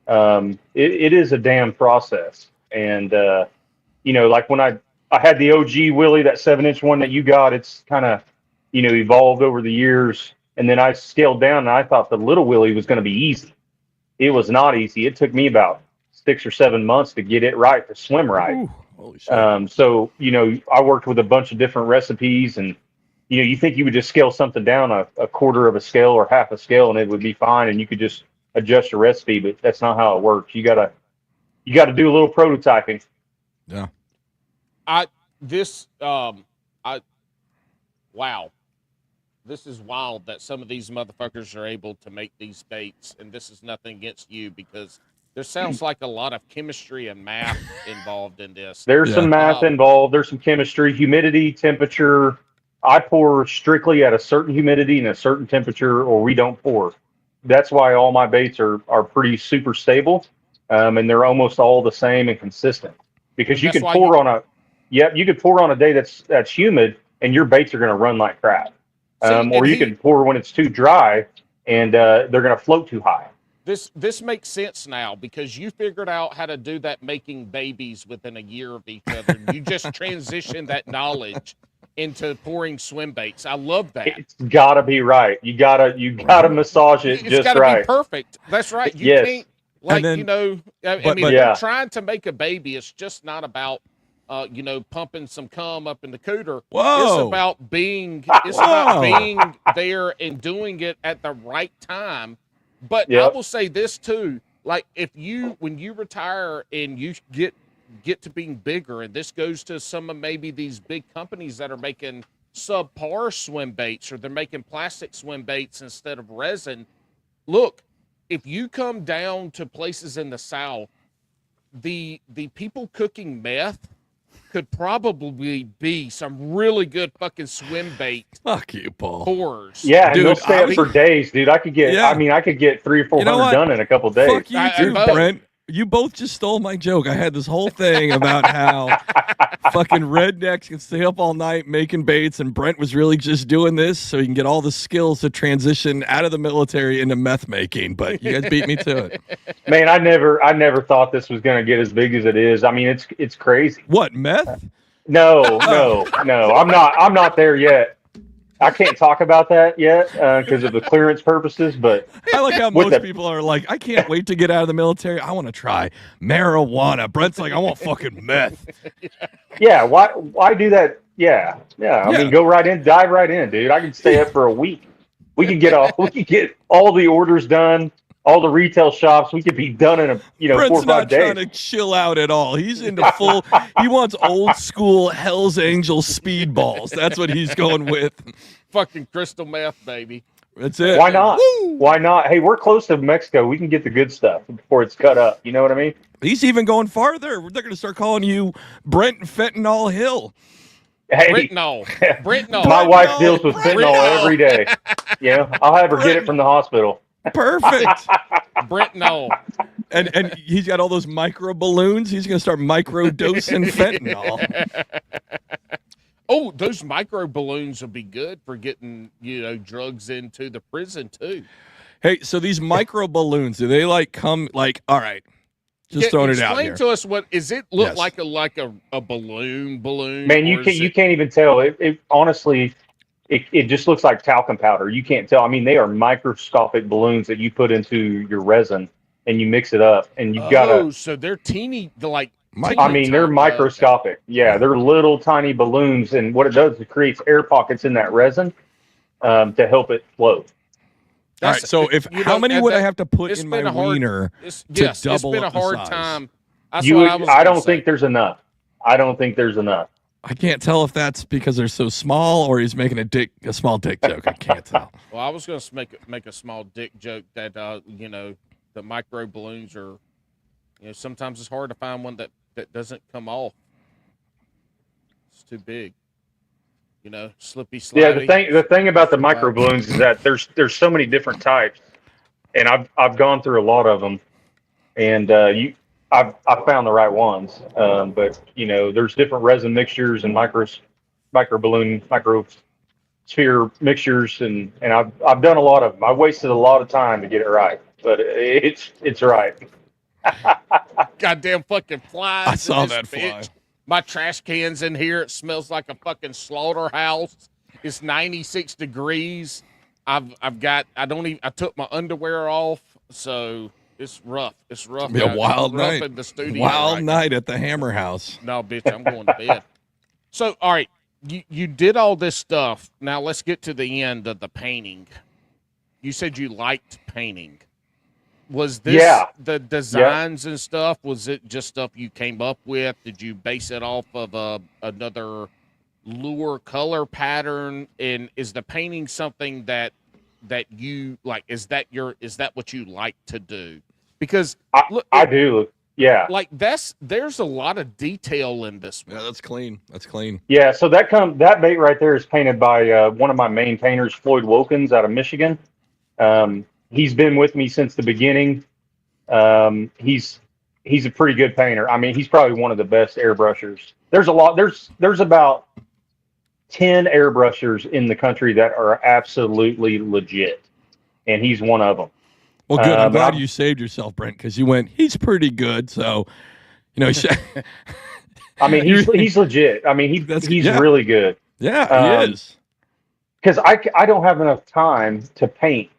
It is a damn process. And, like when I had the OG Willie, that 7-inch one that you got, it's kind of, evolved over the years. And then I scaled down and I thought the little Willie was going to be easy. It was not easy. It took me about 6 or 7 months to get it right, to swim right. Ooh, holy shit. So, I worked with a bunch of different recipes, and you think you would just scale something down a quarter of a scale or half a scale and it would be fine and you could just adjust your recipe, but that's not how it works. You gotta do a little prototyping. Yeah. Wow. This is wild that some of these motherfuckers are able to make these baits, and this is nothing against you because there sounds like a lot of chemistry and math involved in this. There's some math involved. There's some chemistry, humidity, temperature. I pour strictly at a certain humidity and a certain temperature, or we don't pour. That's why all my baits are pretty super stable, and they're almost all the same and consistent. Because you can pour on a day that's humid, and your baits are going to run like crap. Or you can pour when it's too dry, and they're going to float too high. This makes sense now because you figured out how to do that making babies within a year of each other. You just transitioned that knowledge into pouring swim baits. I love that. It's gotta be right. You gotta massage it just gotta right. Be perfect. That's right. You Yes. can't trying to make a baby, it's just not about pumping some cum up in the cooter. Whoa. It's about being there and doing it at the right time. But I will say this too, like when you retire and you get to being bigger, and this goes to some of maybe these big companies that are making subpar swim baits, or they're making plastic swim baits instead of resin. Look, if you come down to places in the South, the people cooking meth could probably be some really good fucking swim bait. Fuck you, Paul. Pourers. Yeah, dude, they'll stay up for days, dude. I could get 300 or 400 done in a couple days. Fuck you too, Brent. You both just stole my joke. I had this whole thing about how fucking rednecks can stay up all night making baits, and Brent was really just doing this so he can get all the skills to transition out of the military into meth making. But you guys beat me to it. Man, I never thought this was going to get as big as it is. I mean, it's crazy. What, meth? No. I'm not there yet. I can't talk about that yet because of the clearance purposes. But I like how most people are like, I can't wait to get out of the military. I want to try marijuana. Brent's like, I want fucking meth. Yeah, why do that? Yeah. I mean, go right in, dive right in, dude. I can stay up for a week. We can get all the orders done, all the retail shops. We could be done in Brent's 4 or 5 not days. trying to chill out at all. He's into full. He wants old school Hell's Angel speedballs. That's what he's going with. Fucking crystal meth, baby. That's it. Why not? Woo! Why not? Hey, we're close to Mexico. We can get the good stuff before it's cut up. You know what I mean? He's even going farther. They're going to start calling you Brent Fentanyl Hill. Hey, Britnol. my wife deals with fentanyl every day. I'll have her get it from the hospital. Perfect. Britnol. And he's got all those micro balloons. He's going to start micro dosing fentanyl. Oh, those micro balloons will be good for getting, drugs into the prison too. Hey, so these micro balloons, do they come all right? Just throwing it out here. Explain to us what is it look like a balloon? Man, you can't even tell. It honestly, it just looks like talcum powder. You can't tell. I mean, they are microscopic balloons that you put into your resin and you mix it up, and you've got to. So they're teeny, they're microscopic. Yeah, they're little tiny balloons, and what it does is it creates air pockets in that resin to help it float. All right, so how many would I have to put in my wiener to double it's been a hard size? time. I don't think there's enough. I don't think there's enough. I can't tell if that's because they're so small or he's making a small dick joke. I can't tell. Well, I was going to make a small dick joke that the micro balloons are, sometimes it's hard to find one that doesn't come off. It's too big. Slippy slidey. Yeah, the thing about the micro balloons is that there's so many different types, and I've gone through a lot of them, and I've found the right ones. But there's different resin mixtures and micro balloon, microsphere mixtures, and I've done a lot of them. I wasted a lot of time to get it right, but it's right. Goddamn fucking flies! I saw that fly. My trash can's in here. It smells like a fucking slaughterhouse. It's 96 degrees. I took my underwear off, so it's rough. It's rough. It'll be a wild night. In the studio wild night at the Hammer House. No, bitch, I'm going to bed. So, all right, you did all this stuff. Now let's get to the end of the painting. You said you liked painting. Was this the designs and stuff? Was it just stuff you came up with? Did you base it off of another lure color pattern? And is the painting something that you like? Is that what you like to do? Because I do. Yeah. There's a lot of detail in this one. Yeah, that's clean. That's clean. Yeah. So that bait right there is painted by one of my main painters, Floyd Wilkins out of Michigan. He's been with me since the beginning. He's a pretty good painter. I mean, he's probably one of the best airbrushers. There's about 10 airbrushers in the country that are absolutely legit, and he's one of them. Well, good. I'm glad you saved yourself, Brent, because you went, he's pretty good. So, I mean, he's legit. I mean, he's really good. Yeah, he is. Because I don't have enough time to paint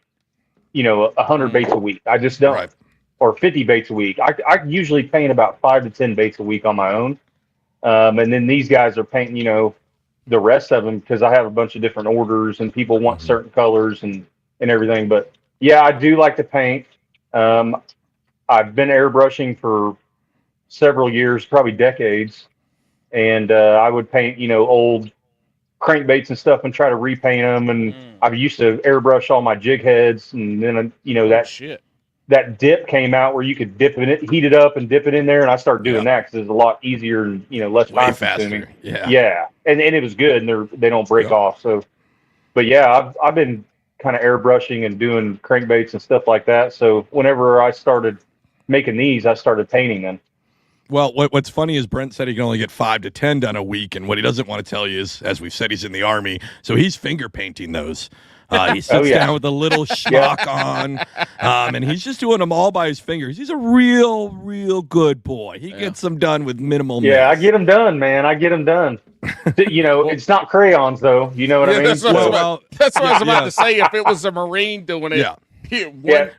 100 baits a week. I just don't. Right. Or 50 baits a week. I usually paint about 5 to 10 baits a week on my own. And then these guys are painting, the rest of them because I have a bunch of different orders and people want certain colors and everything. But yeah, I do like to paint. I've been airbrushing for several years, probably decades. And I would paint, old crankbaits and stuff and try to repaint them. And I used to airbrush all my jig heads, and then that dip came out where you could dip in it, heat it up, and dip it in there. And I started doing that because it's a lot easier and less time consuming. Yeah, and it was good, and they don't break off. So, but yeah, I've been kind of airbrushing and doing crankbaits and stuff like that. So whenever I started making these, I started painting them. Well, what's funny is Brent said he can only get 5 to 10 done a week, and what he doesn't want to tell you is, as we've said, he's in the Army, so he's finger painting those. He sits down with a little schmuck on, and he's just doing them all by his fingers. He's a real good boy. He gets them done with minimal mess. I get them done, man. I get them done. It's not crayons, though. You know what I mean? That's what I was about to say. If it was a Marine doing it,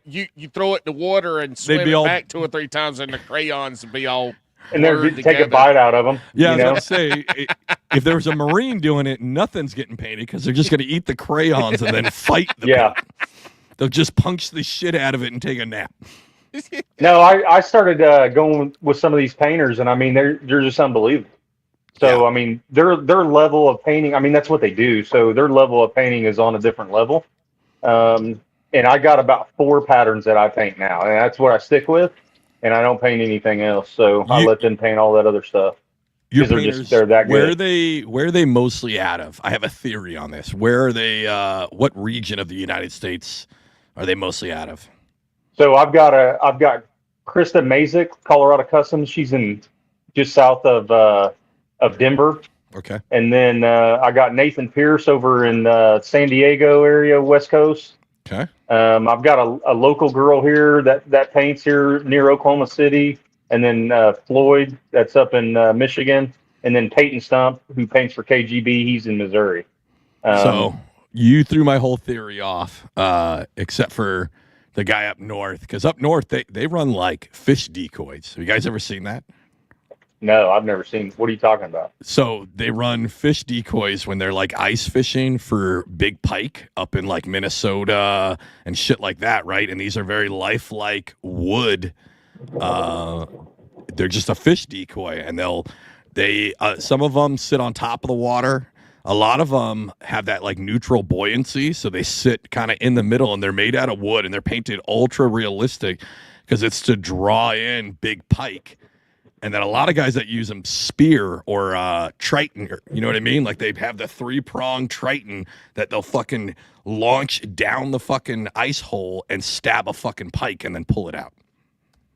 you throw it in the water and swim it back 2 or 3 times, and the crayons would be all. And then take a bite out of them. Yeah, I was going to say, if there was a Marine doing it, nothing's getting painted because they're just going to eat the crayons and then fight the paint. They'll just punch the shit out of it and take a nap. No, I started going with some of these painters, and I mean, they're just unbelievable. So, I mean, their level of painting, I mean, that's what they do. So their level of painting is on a different level. And I got about 4 patterns that I paint now, and that's what I stick with. And I don't paint anything else, so I let them paint all that other stuff. Your painters, they're that good. Where are they mostly out of? I have a theory on this. Where are they? What region of the United States are they mostly out of? So I've got Krista Mazik, Colorado Customs. She's in just south of Denver. Okay. And then I got Nathan Pierce over in San Diego area, West Coast. Okay. I've got a local girl here that paints here near Oklahoma City, and then Floyd that's up in Michigan, and then Peyton Stump who paints for KGB. He's in Missouri. So you threw my whole theory off, except for the guy up north, because up north they run like fish decoys. Have you guys ever seen that? No, I've never seen. What are you talking about? So they run fish decoys when they're like ice fishing for big pike up in like Minnesota and shit like that, right? And these are very lifelike wood. They're just a fish decoy, and they some of them sit on top of the water. A lot of them have that like neutral buoyancy, so they sit kind of in the middle, and they're made out of wood, and they're painted ultra realistic because it's to draw in big pike. And then a lot of guys that use them spear or Triton, you know what I mean? Like they have the 3-pronged Triton that they'll fucking launch down the fucking ice hole and stab a fucking pike and then pull it out.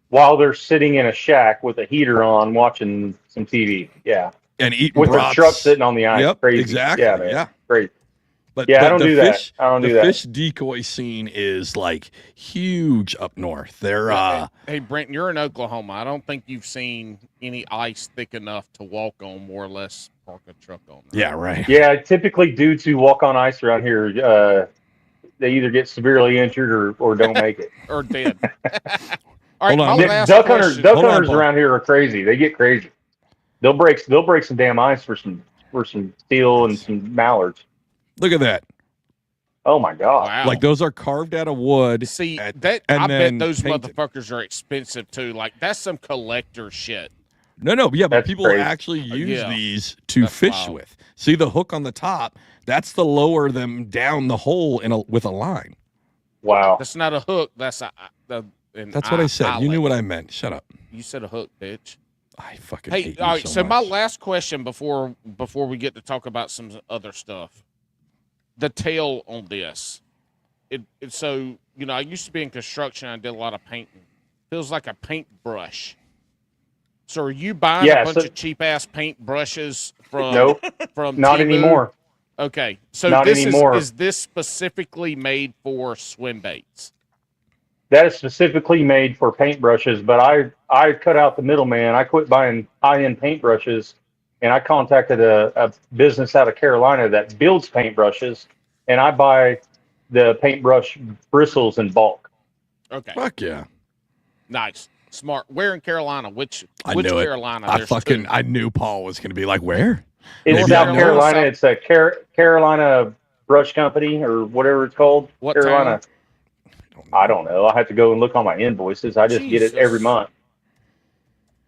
While they're sitting in a shack with a heater on watching some TV. Yeah. And eating with brats. their truck sitting on the ice. Yep, crazy. Exactly. Yeah, man. Yeah. Crazy. But I don't do that. I don't do that. The fish decoy scene is like huge up north. They're Hey Brent, you're in Oklahoma. I don't think you've seen any ice thick enough to walk on, more or less park a truck on. Right? Yeah, right. Yeah, typically dudes who walk on ice around here, they either get severely injured or don't make it. Or dead. All right, Hold on. Duck hunters around here are crazy. They get crazy. They'll break some damn ice for some steel and some mallards. Look at that. Oh my god! Wow. Like those are carved out of wood. See, I bet those motherfuckers are expensive too. Like that's some collector shit. No, yeah, but That's people crazy. actually use these to fish with. See the hook on the top? That's to lower them down the hole with a line. Wow. That's not a hook. That's That's what I said. You knew what I meant. Shut up. You said a hook, bitch. I fucking Hey, hate you all right. So much. my last question before we get to talk about some other stuff. The tail on this, so I used to be in construction. I did a lot of painting. Feels like a paintbrush. So are you buying a bunch of cheap ass paint brushes from? Nope. From not Temu? anymore. Okay, so Not this anymore. is this specifically made for swim baits? That is specifically made for paintbrushes, but I cut out the middleman. I quit buying high-end paintbrushes, and I contacted a business out of Carolina that builds paintbrushes, and I buy the paintbrush bristles in bulk. Okay. Fuck yeah. Nice. Smart. Where in Carolina? Which knew it. Carolina? I knew Paul was going to be like, where? In North South Carolina, South- it's a Carolina Brush Company or whatever it's called. What Carolina. town? I don't know. I have to go and look on my invoices. I just get it every Jesus. month.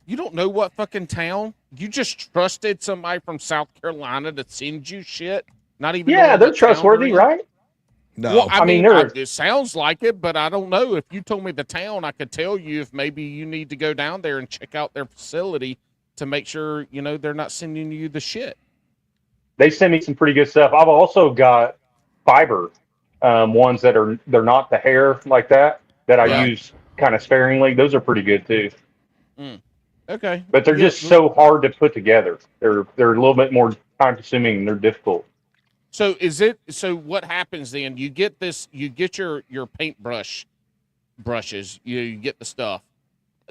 You don't know what fucking town? You just trusted somebody from South Carolina to send you shit? Not even Yeah, knowing they're what town trustworthy, in? right? No. Well, I mean, they're- it sounds like it, but I don't know. If you told me the town, I could tell you if maybe you need to go down there and check out their facility to make sure, they're not sending you the shit. They send me some pretty good stuff. I've also got fiber ones they're not the hair like that I use kind of sparingly. Those are pretty good too. Okay. But they're just so hard to put together. They're a little bit more time consuming and they're difficult. So so what happens then? You get your paintbrush brushes, you get the stuff.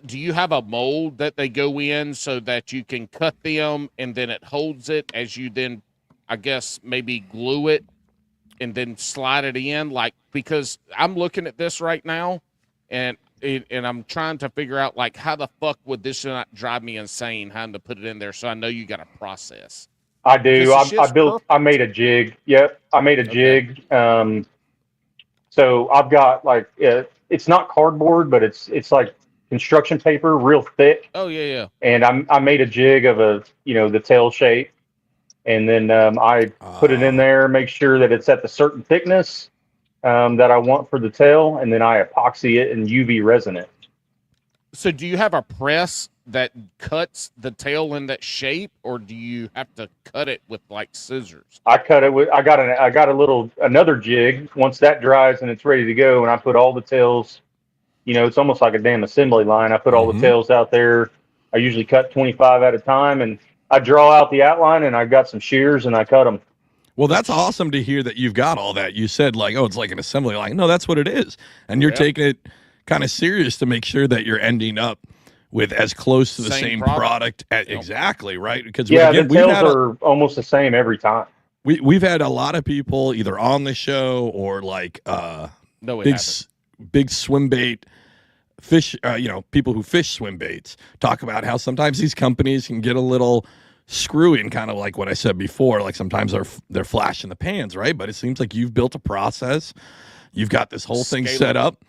Do you have a mold that they go in so that you can cut them and then it holds it as you then, I guess, maybe glue it and then slide it in? Like, because I'm looking at this right now and I'm trying to figure out, like, how the fuck would this not drive me insane having to put it in there? So I know you got a process. I do. I made a jig. Yep. I made a jig. So I've got like, it's not cardboard, but it's like construction paper, real thick. Oh yeah. And I made a jig of the tail shape, and then I put it in there, make sure that it's at the certain thickness that I want for the tail, and then I epoxy it and UV resin it. So do you have a press that cuts the tail in that shape, or do you have to cut it with like scissors? I cut it with. I got another jig. Once that dries and it's ready to go, and I put all the tails. It's almost like a damn assembly line. I put all the tails out there. I usually cut 25 at a time, and I draw out the outline, and I got some shears, and I cut them. Well, that's awesome to hear that you've got all that. You said like, oh, it's like an assembly line. No, that's what it is. And you're taking it kind of serious to make sure that you're ending up with as close to the same product. Exactly, right? Because the tails are almost the same every time. We've had a lot of people either on the show or like big swim bait fish, people who fish swim baits talk about how sometimes these companies can get a little screwy and kind of like what I said before, like sometimes they're flash in the pans, right? But it seems like you've built a process. You've got this whole thing set up.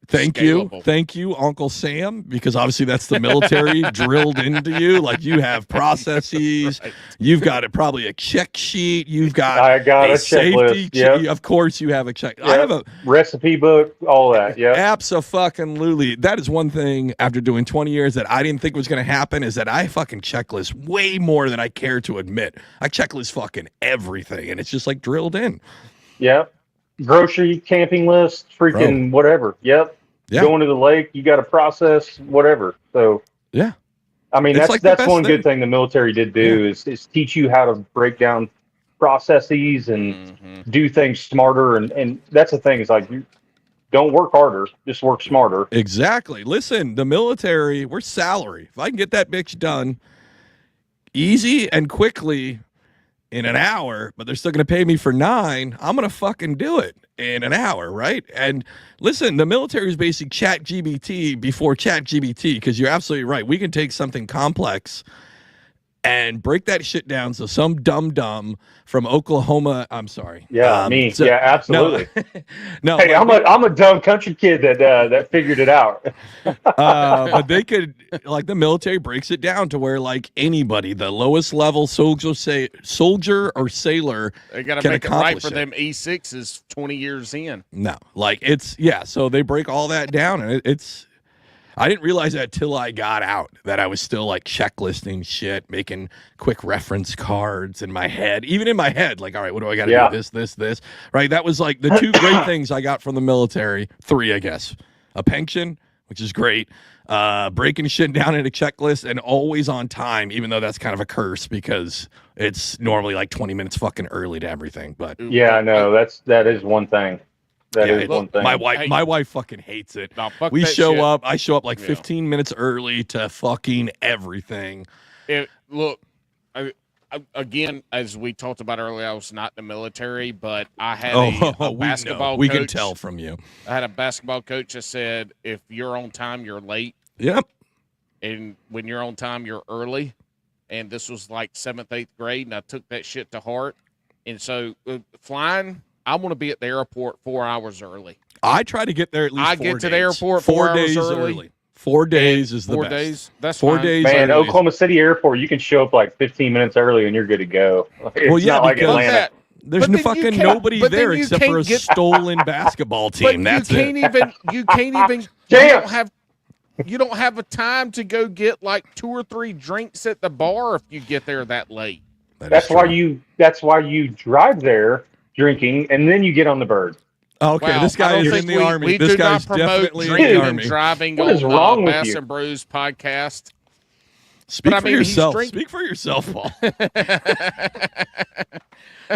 Thank you, Uncle Sam, because obviously that's the military drilled into you. Like you have processes, you've got probably a check sheet, you've got I got a safety checklist. Of course, you have a check. Yep. I have a recipe book, all that. Yeah, abso-fucking-lutely. That is one thing after doing 20 years that I didn't think was going to happen is that I fucking checklist way more than I care to admit. I checklist fucking everything, and it's just like drilled in. Yep. Grocery, camping list, freaking whatever. Yep. Yeah. Going to the lake, you got to process whatever. So yeah, I mean that's one good thing the military did do is teach you how to break down processes and do things smarter. And that's the thing is like you don't work harder, just work smarter. Exactly. Listen, the military, we're salary. If I can get that bitch done easy and quickly in an hour, but they're still going to pay me for 9, I'm going to fucking do it in an hour, right? And listen, the military is basically ChatGPT before ChatGPT, because you're absolutely right. We can take something complex and break that shit down so some dumb from Oklahoma, I'm sorry. Yeah, me. Yeah, absolutely. No, hey, I'm a dumb country kid that figured it out. But they could, like the military breaks it down to where like anybody, the lowest level soldier or sailor, they got to make it right for them E6s 20 years in. No, like so they break all that down, and it's. I didn't realize that till I got out, that I was still like checklisting shit, making quick reference cards in my head. Even in my head, like, all right, what do I got to do? This, right? That was like the 2 great things I got from the military. 3, I guess. A pension, which is great. Breaking shit down in a checklist and always on time, even though that's kind of a curse because it's normally like 20 minutes fucking early to everything. But yeah, no, that is one thing. That is one thing. My wife fucking hates it. No, I show up like 15 minutes early to fucking everything. Again, as we talked about earlier, I was not in the military, but I had a basketball coach. We can tell from you. I had a basketball coach that said, if you're on time, you're late. Yep. And when you're on time, you're early. And this was like 7th, 8th grade, and I took that shit to heart. And so flying, I want to be at the airport 4 hours early. I try to get there at least 4 days. I get to the airport 4 hours early. 4 days is the 4 best. 4 days. That's 4 fine. days. Man, Oklahoma City Airport, you can show up like 15 minutes early and you're good to go. It's not like Atlanta. There's fucking nobody there except for a stolen basketball team. That's you can't even. You don't have a time to go get like 2 or 3 drinks at the bar if you get there that late. That's why you drive there drinking and then you get on the bird. Okay, Wow, this I guy don't is think in the Army. We This do guy's not promote definitely in the drinking and Army. driving What is on wrong with Bass you? and Brews podcast. Speak But, I for mean, he's yourself. drink- Speak for yourself, Paul.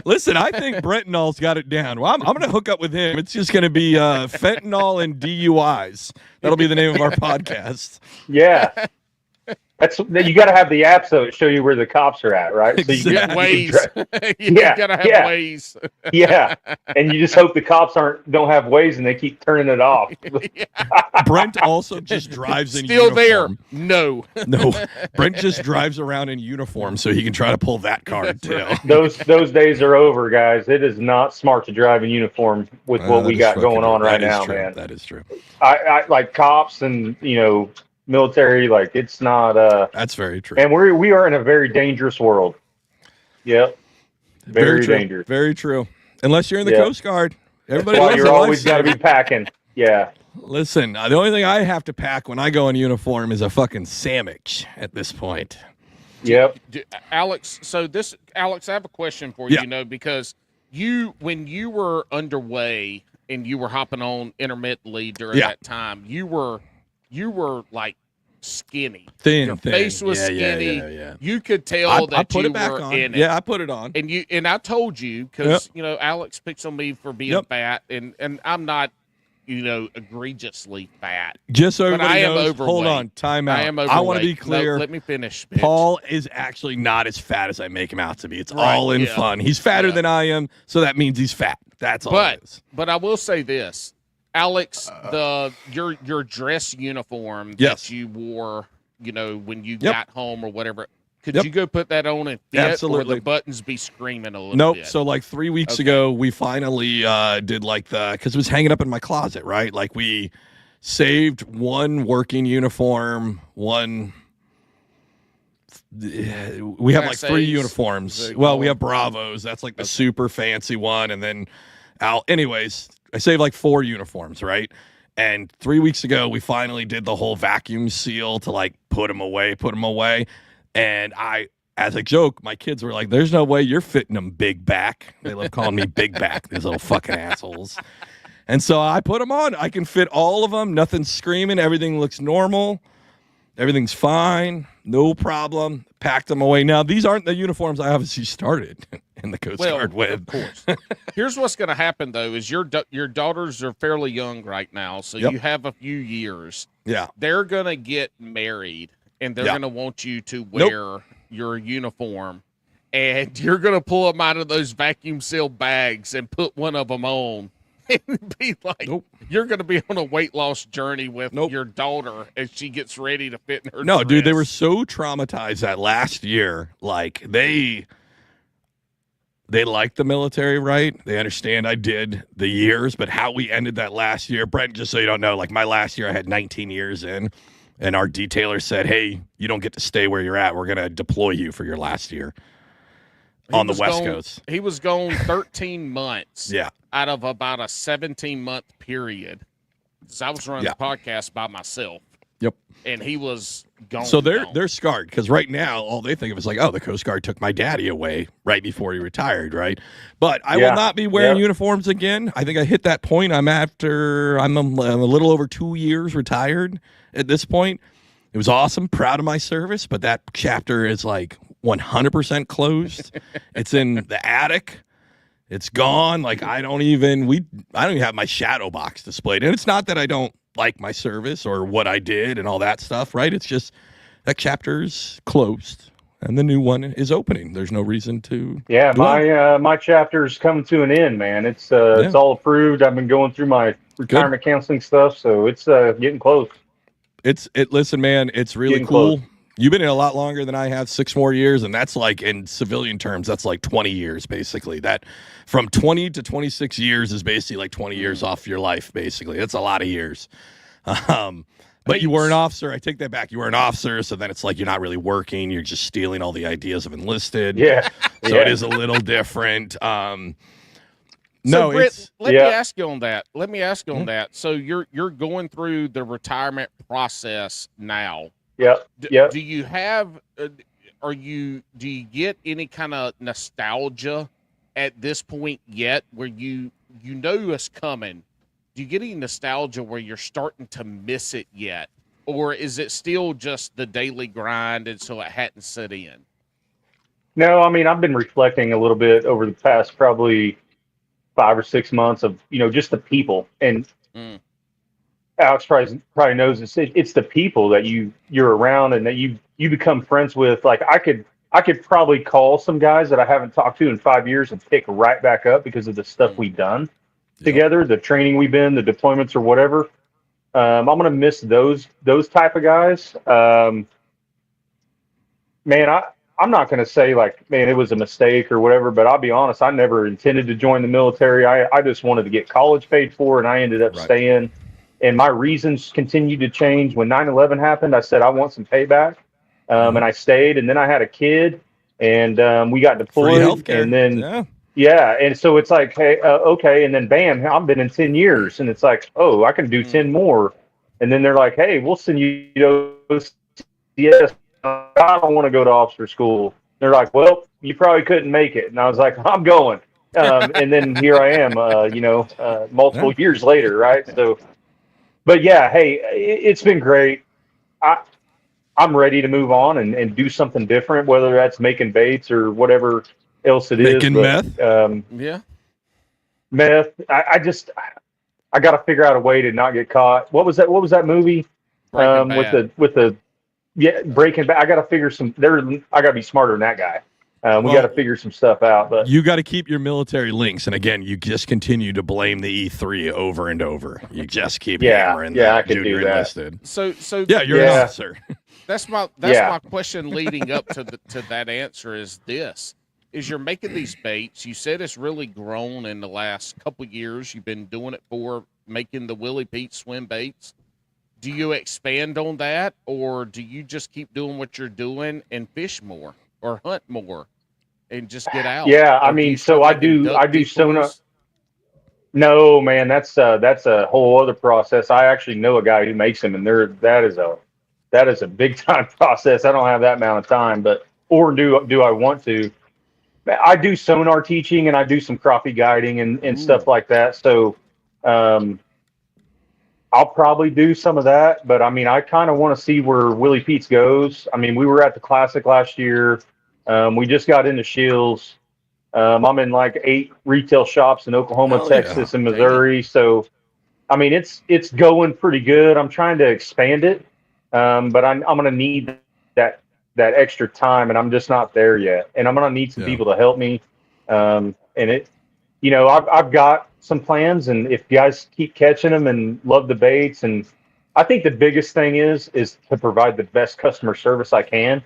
Listen, I think Brentonol's got it down. Well, I'm going to hook up with him. It's just going to be fentanyl and DUIs. That'll be the name of our podcast. Yeah. You got to have the app so it show you where the cops are at, right? So you Exactly. Ways. You Yeah, gotta have yeah. ways. yeah, and you just hope the cops don't have ways and they keep turning it off. Brent also just drives in Still uniform. there? No. No, Brent just drives around in uniform so he can try to pull that card too. Right. Those days are over, guys. It is not smart to drive in uniform with what That we is got fucking going on true. right That is now, true. man. That is true. I like cops and military. Like it's not. That's very true. And we are in a very dangerous world. Yep. Very true. dangerous. Very true. Unless you're in the Yeah. Coast Guard. Everybody Well, loves you're a always got to lifesaver. be packing. Yeah. Listen, the only thing I have to pack when I go in uniform is a fucking sandwich at this point. Yep. Alex, Alex, I have a question for you, Yeah. because when you were underway and you were hopping on intermittently during Yeah. that time, you were like skinny. Thin, Your thin. face was Yeah, skinny. yeah. You could tell I that put you it back were on. in it. Yeah, I put it on. And I told you because Alex picks on me for being Yep. fat, and I'm not egregiously fat. Just so But everybody I am knows, overweight. hold on, time out. I am overweight. I want to be No, clear. let me finish. Bitch. Paul is actually not as fat as I make him out to be. It's Right, all in yeah. fun. He's fatter Yeah. than I am, so that means he's fat. That's all it is. But I will say this, Alex, your dress uniform Yes. that you wore, when you Yep. got home or whatever. Could Yep. you go put that on and fit, Absolutely. or the buttons be screaming a little Nope. bit? So like 3 weeks Okay. ago, we finally did because it was hanging up in my closet, right? Like we saved one working uniform, one. We have like Class 3 A's, uniforms. they Well, call we have them. Bravos. That's like the super fancy one, and then anyways, I saved like 4 uniforms, right? And 3 weeks ago, we finally did the whole vacuum seal to like put them away. And as a joke, my kids were like, "There's no way you're fitting them big back." They love calling me big back, these little fucking assholes. And so I put them on. I can fit all of them. Nothing's screaming. Everything looks normal. Everything's fine. No problem. Packed them away. Now, these aren't the uniforms I obviously started in the Coast Guard with. Of course. Here's what's going to happen, though, is your daughters are fairly young right now, so Yep. you have a few years. Yeah. They're going to get married, and they're Yeah. going to want you to wear your uniform, and you're going to pull them out of those vacuum sealed bags and put one of them on and be like, Nope. you're going to be on a weight loss journey with Nope. your daughter as she gets ready to fit in her No, dude, they dress. were so traumatized that last year. Like they like the military, right? They understand I did the years, but how we ended that last year, Brent, just so you don't know, like my last year I had 19 years in, and our detailer said, "Hey, you don't get to stay where you're at. We're going to deploy you for your last year on the West Coast." He was gone 13 months. Yeah. Out of about a 17-month period. So I was running Yeah. the podcast by myself, Yep. and he was gone. So gone. they're scarred because right now all they think of is like, oh, the Coast Guard took my daddy away right before he retired, right? But I Yeah. will not be wearing Yeah. uniforms again. I think I hit that point. I'm a little over 2 years retired at this point. It was awesome, proud of my service, but that chapter is like 100% closed. It's in the attic. It's gone. Like I don't even have my shadow box displayed. And it's not that I don't like my service or what I did and all that stuff, right? It's just that chapter's closed and the new one is opening. There's no reason to. Yeah, dwell. my chapter's coming to an end, man. It's all approved. I've been going through my retirement counseling stuff, so it's getting close. Listen, man, it's really Getting cool. close. You've been in a lot longer than I have, 6 more years, and that's like in civilian terms, that's like 20 years basically. That from 20 to 26 years is basically like 20 years off your life, basically. That's a lot of years. But you were an officer. I take that back. You were an officer, so then it's like you're not really working. You're just stealing all the ideas of enlisted. Yeah. So Yeah. it is a little different. So, No, Britt, it's let me Yeah. ask you on that. So you're going through the retirement process now. Yep. Yep. Do you have do you get any kind of nostalgia at this point yet where you know it's coming? Do you get any nostalgia where you're starting to miss it yet? Or is it still just the daily grind and so it hadn't set in? No, I mean, I've been reflecting a little bit over the past probably 5 or 6 months of, just the people. And Mm. Alex probably knows it's the people that you're around and that you become friends with. Like I could probably call some guys that I haven't talked to in 5 years and pick right back up because of the stuff we've done together, the training we've been, the deployments or whatever. I'm gonna miss those type of guys. Man, I'm not gonna say like, man, it was a mistake or whatever, but I'll be honest, I never intended to join the military. I just wanted to get college paid for, and I ended up staying. And my reasons continued to change. When 9/11 happened, I said I want some payback, and I stayed. And then I had a kid, and we got Free deployed. healthcare. And then Yeah. yeah, and so it's like, hey, okay, and then bam, I've been in 10 years, and it's like, oh, I can do 10 more. And then they're like, hey, we'll send you those. Yes, I don't want to go to officer school. They're like, well, you probably couldn't make it. And I was like, I'm going. And then here I am, multiple years later, right? So, but yeah, hey, it's been great. I'm ready to move on and do something different, whether that's making baits or whatever else it is. Making meth. Yeah. Meth. I got to figure out a way to not get caught. What was that movie? Breaking Bad. With the Breaking Bad. I got to figure I got to be smarter than that guy. We got to figure some stuff out. But you got to keep your military links, and again, you just continue to blame the E3 over and over. You just keep hammering. I can dude, do you're that. enlisted. So yeah, you're an officer. That's my question leading up to that answer is this. Is you're making these baits. You said it's really grown in the last couple of years. You've been doing it for making the Willie Pete swim baits. Do you expand on that, or do you just keep doing what you're doing and fish more or hunt more and just get out? Yeah, Or I mean, so I do sonar. decoys? No, man, that's a whole other process. I actually know a guy who makes them, and that is a big time process. I don't have that amount of time, or do I want to? I do sonar teaching and I do some crappie guiding and stuff like that. So, I'll probably do some of that, but I mean, I kind of want to see where Willie Pete's goes. I mean, we were at the Classic last year. We just got into Shields. I'm in like 8 retail shops in Oklahoma, Texas, and Missouri. So, I mean, it's going pretty good. I'm trying to expand it, but I'm going to need that extra time, and I'm just not there yet. And I'm going to need some people to help me. And I've got some plans, and if guys keep catching them and love the baits, and I think the biggest thing is to provide the best customer service I can.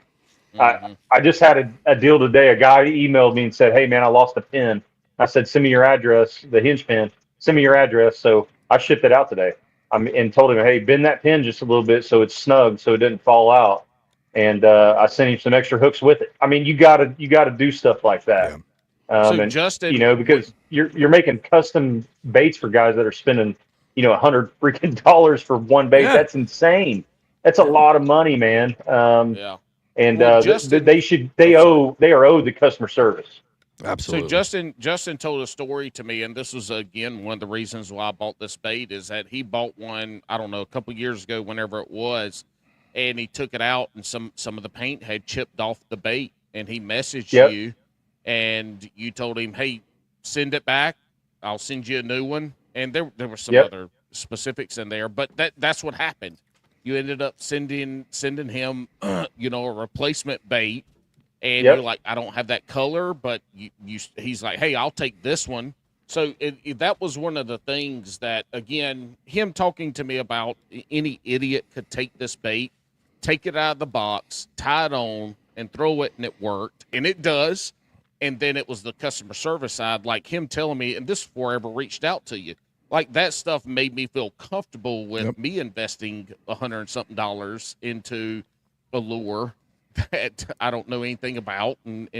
I just had a deal today. A guy emailed me and said, hey man, I lost a pin. I said, send me your address, the hinge pin, send me your address. So I shipped it out today. And told him, hey, bend that pin just a little bit so it's snug, so it didn't fall out. And I sent him some extra hooks with it. I mean, you gotta do stuff like that. Yeah. So Justin, because you're making custom baits for guys that are spending, $100 freaking dollars for one bait. Yeah. That's insane. That's a lot of money, man. And Justin, they are owed the customer service. Absolutely. So Justin told a story to me, and this was again one of the reasons why I bought this bait is that he bought one, I don't know, a couple years ago, whenever it was, and he took it out, and some of the paint had chipped off the bait, and he messaged you, and you told him, hey, send it back, I'll send you a new one, and there were some other specifics in there, but that's what happened. You ended up sending him, a replacement bait. And you're like, I don't have that color, but he's like, hey, I'll take this one. So that was one of the things that, again, him talking to me about any idiot could take this bait, take it out of the box, tie it on, and throw it, and it worked. And it does. And then it was the customer service side, like him telling me, and this before I ever reached out to you, like that stuff made me feel comfortable with me investing $100 and something into a lure that I don't know anything about and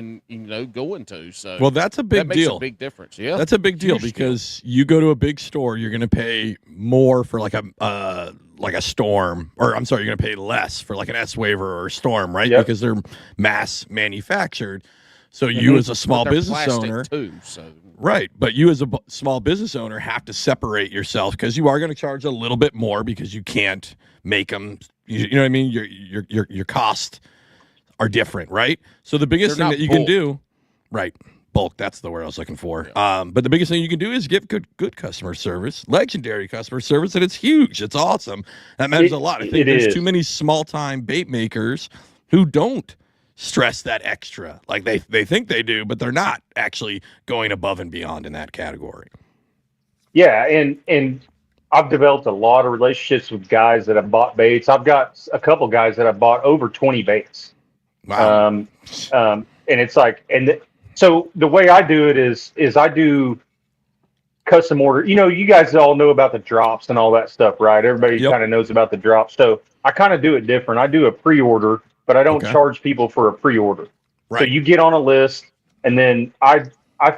going to. So well, that's a big deal. A big difference. Yeah, that's a big deal because you go to a big store, you're going to pay more for like a Storm, or I'm sorry, you're going to pay less for like an S Waver or a Storm, right? Because they're mass manufactured. So you as a small But they're business plastic owner, too, so right? But you as a small business owner have to separate yourself because you are going to charge a little bit more because you can't make them. You know what I mean? Your costs are different, right? So the biggest They're thing not that you can bulk. do, right? Bulk. That's the word I was looking for. But the biggest thing you can do is give good customer service, legendary customer service, and it's huge. It's awesome. That matters a lot. I think there's too many small time bait makers who don't stress that extra. Like they think they do, but they're not actually going above and beyond in that category. Yeah, and I've developed a lot of relationships with guys that have bought baits. I've got a couple guys that have bought over 20 baits. Wow. And it's like, so the way I do it is I do custom order. You know, you guys all know about the drops and all that stuff, right? Everybody Yep. kind of knows about the drops. So I kind of do it different. I do a pre-order, but I don't Okay. charge people for a pre-order. Right. So you get on a list, and then I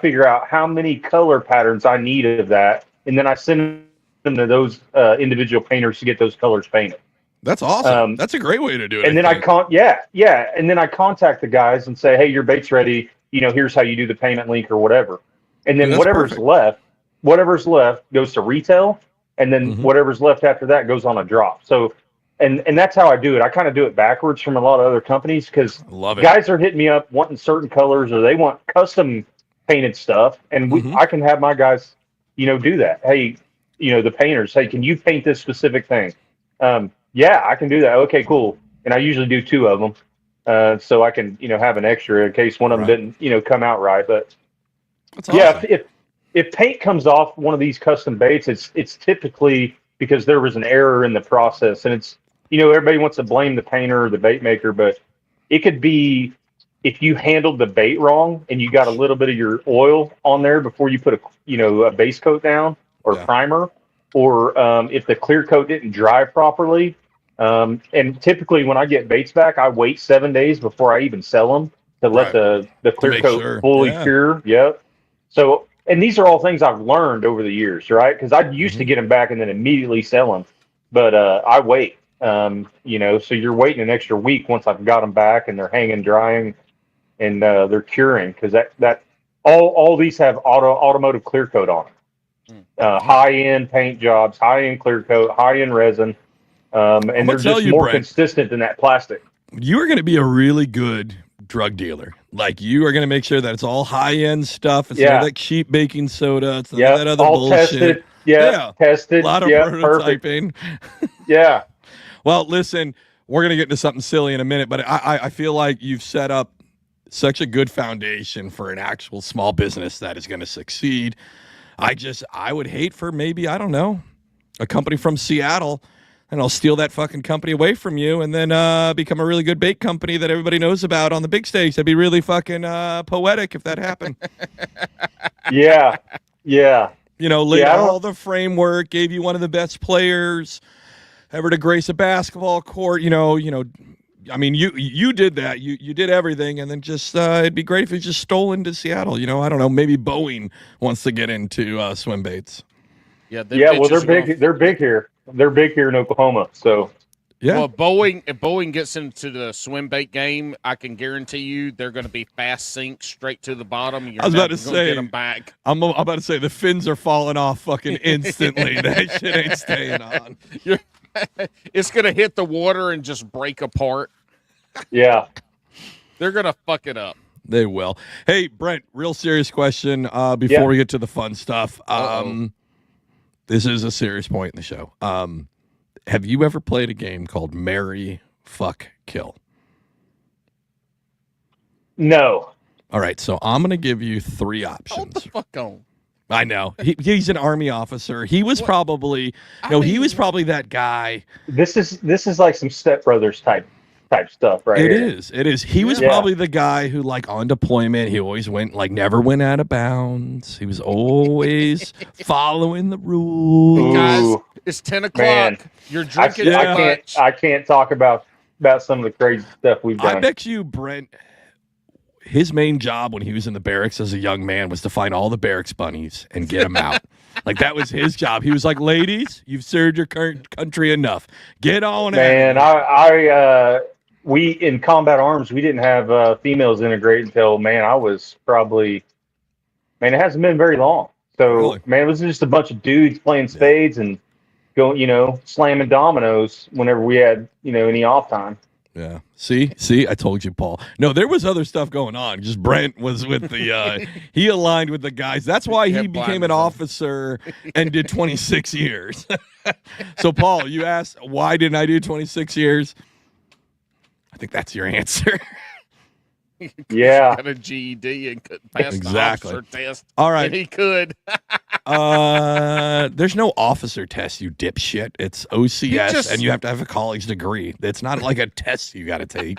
figure out how many color patterns I need of that, and then I send them to those individual painters to get those colors painted. That's awesome. That's a great way to do it. And then and then I contact the guys and say, hey, your bait's ready. You know, here's how you do the payment link or whatever. And then Dude, whatever's left goes to retail, and then whatever's left after that goes on a drop. So, and that's how I do it. I kind of do it backwards from a lot of other companies because guys are hitting me up wanting certain colors or they want custom painted stuff, and I can have my guys, you know, do that. Hey, you know, the painters, hey, can you paint this specific thing? Yeah, I can do that. Okay, cool. And I usually do 2 of them, so I can, you know, have an extra in case one of them didn't, you know, come out right. But that's awesome. if paint comes off one of these custom baits, it's typically because there was an error in the process, and it's, you know, everybody wants to blame the painter or the bait maker, but it could be if you handled the bait wrong and you got a little bit of your oil on there before you put a base coat down or primer, or if the clear coat didn't dry properly. And typically when I get baits back, I wait 7 days before I even sell them to let the clear coat fully cure. Yep. So, and these are all things I've learned over the years, right? Because I used to get them back and then immediately sell them, but I wait. You know, so you're waiting an extra week once I've got them back and they're hanging, drying, and they're curing, because that all these have automotive clear coat on them. High-end paint jobs, high-end clear coat, high-end resin, and they're just more consistent than that plastic. You are going to be a really good drug dealer. Like, you are going to make sure that it's all high-end stuff. It's none of that cheap baking soda. It's none of that other all bullshit. Tested. Tested. A lot of prototyping. Yeah. Well, listen, we're going to get into something silly in a minute, but I feel like you've set up such a good foundation for an actual small business that is going to succeed. I would hate for maybe, I don't know, a company from Seattle, and I'll steal that fucking company away from you and then become a really good bait company that everybody knows about on the big stage. That'd be really fucking poetic if that happened. Yeah. You know, laid all the framework, gave you one of the best players ever to grace a basketball court. You know, I mean, you did that. You did everything, and then just it'd be great if you just stole into Seattle. You know, I don't know. Maybe Boeing wants to get into Swimbaits. Yeah. Well, they're big. They're big here. They're big here in Oklahoma. So. Yeah. Well, if Boeing gets into the swim bait game, I can guarantee you they're going to be fast sink straight to the bottom. I was about to say, get them back. I'm about to say the fins are falling off fucking instantly. That shit ain't staying on. It's going to hit the water and just break apart. Yeah. They're going to fuck it up. They will. Hey, Brent, real serious question before we get to the fun stuff. This is a serious point in the show. Have you ever played a game called Marry, Fuck, Kill? No. All right, so I'm going to give you 3 options. Hold the fuck on. I know. He's an Army officer. He was probably he was probably that guy. This is like some Step Brothers type stuff, right? It is. He was probably the guy who, like, on deployment, he always never went out of bounds. He was always following the rules. Guys, it's 10 o'clock. Man, you're drinking too much. I can't talk about some of the crazy stuff we've done. I bet you, Brent, his main job when he was in the barracks as a young man was to find all the barracks bunnies and get them out. Like, that was his job. He was like, ladies, you've served your country enough. Get on Man, we in combat arms, we didn't have females integrate until, man, I was probably, man, it hasn't been very long. So, Really? man, it was just a bunch of dudes playing spades and going, slamming dominoes whenever we had, any off time. Yeah. See, I told you, Paul. No, there was other stuff going on. Just Brent was with the, he aligned with the guys. That's why he became an officer and did 26 years. So, Paul, you asked, why didn't I do 26 years? I think that's your answer. Yeah. Got a GED and couldn't pass Exactly. the officer test. All right. And he could. There's no officer test, you dipshit. It's OCS, and you have to have a college degree. It's not like a test you got to take.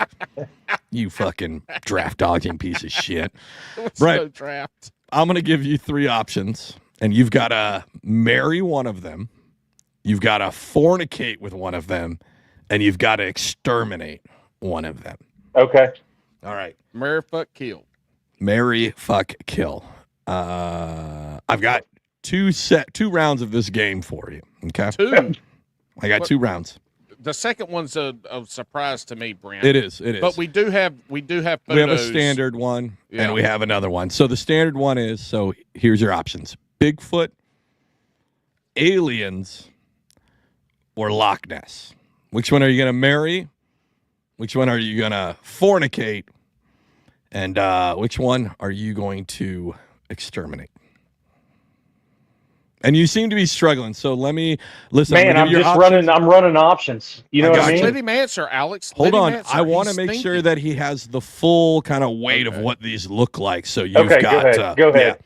You fucking draft dodging piece of shit. Brent, No draft. I'm going to give you 3 options, and you've got to marry one of them. You've got to fornicate with one of them, and you've got to exterminate one of them. Okay. All right. Marry, fuck, kill. Marry, fuck, kill. I've got two rounds of this game for you. Okay. 2. I got 2 rounds. The second one's a surprise to me, Brent. It is. But we do have photos. We have a standard one, Yeah. and we have another one. So the standard one is, so here's your options: Bigfoot, aliens, or Loch Ness. Which one are you going to marry? Which one are you going to fornicate? And which one are you going to exterminate? And you seem to be struggling, so let me listen. Man, I'm running options. You know what I mean? Let him answer, Alex. Hold Let on. him answer. I want to He's make thinking. sure that he has the full kind of weight of what these look like. So you've Okay, got go ahead.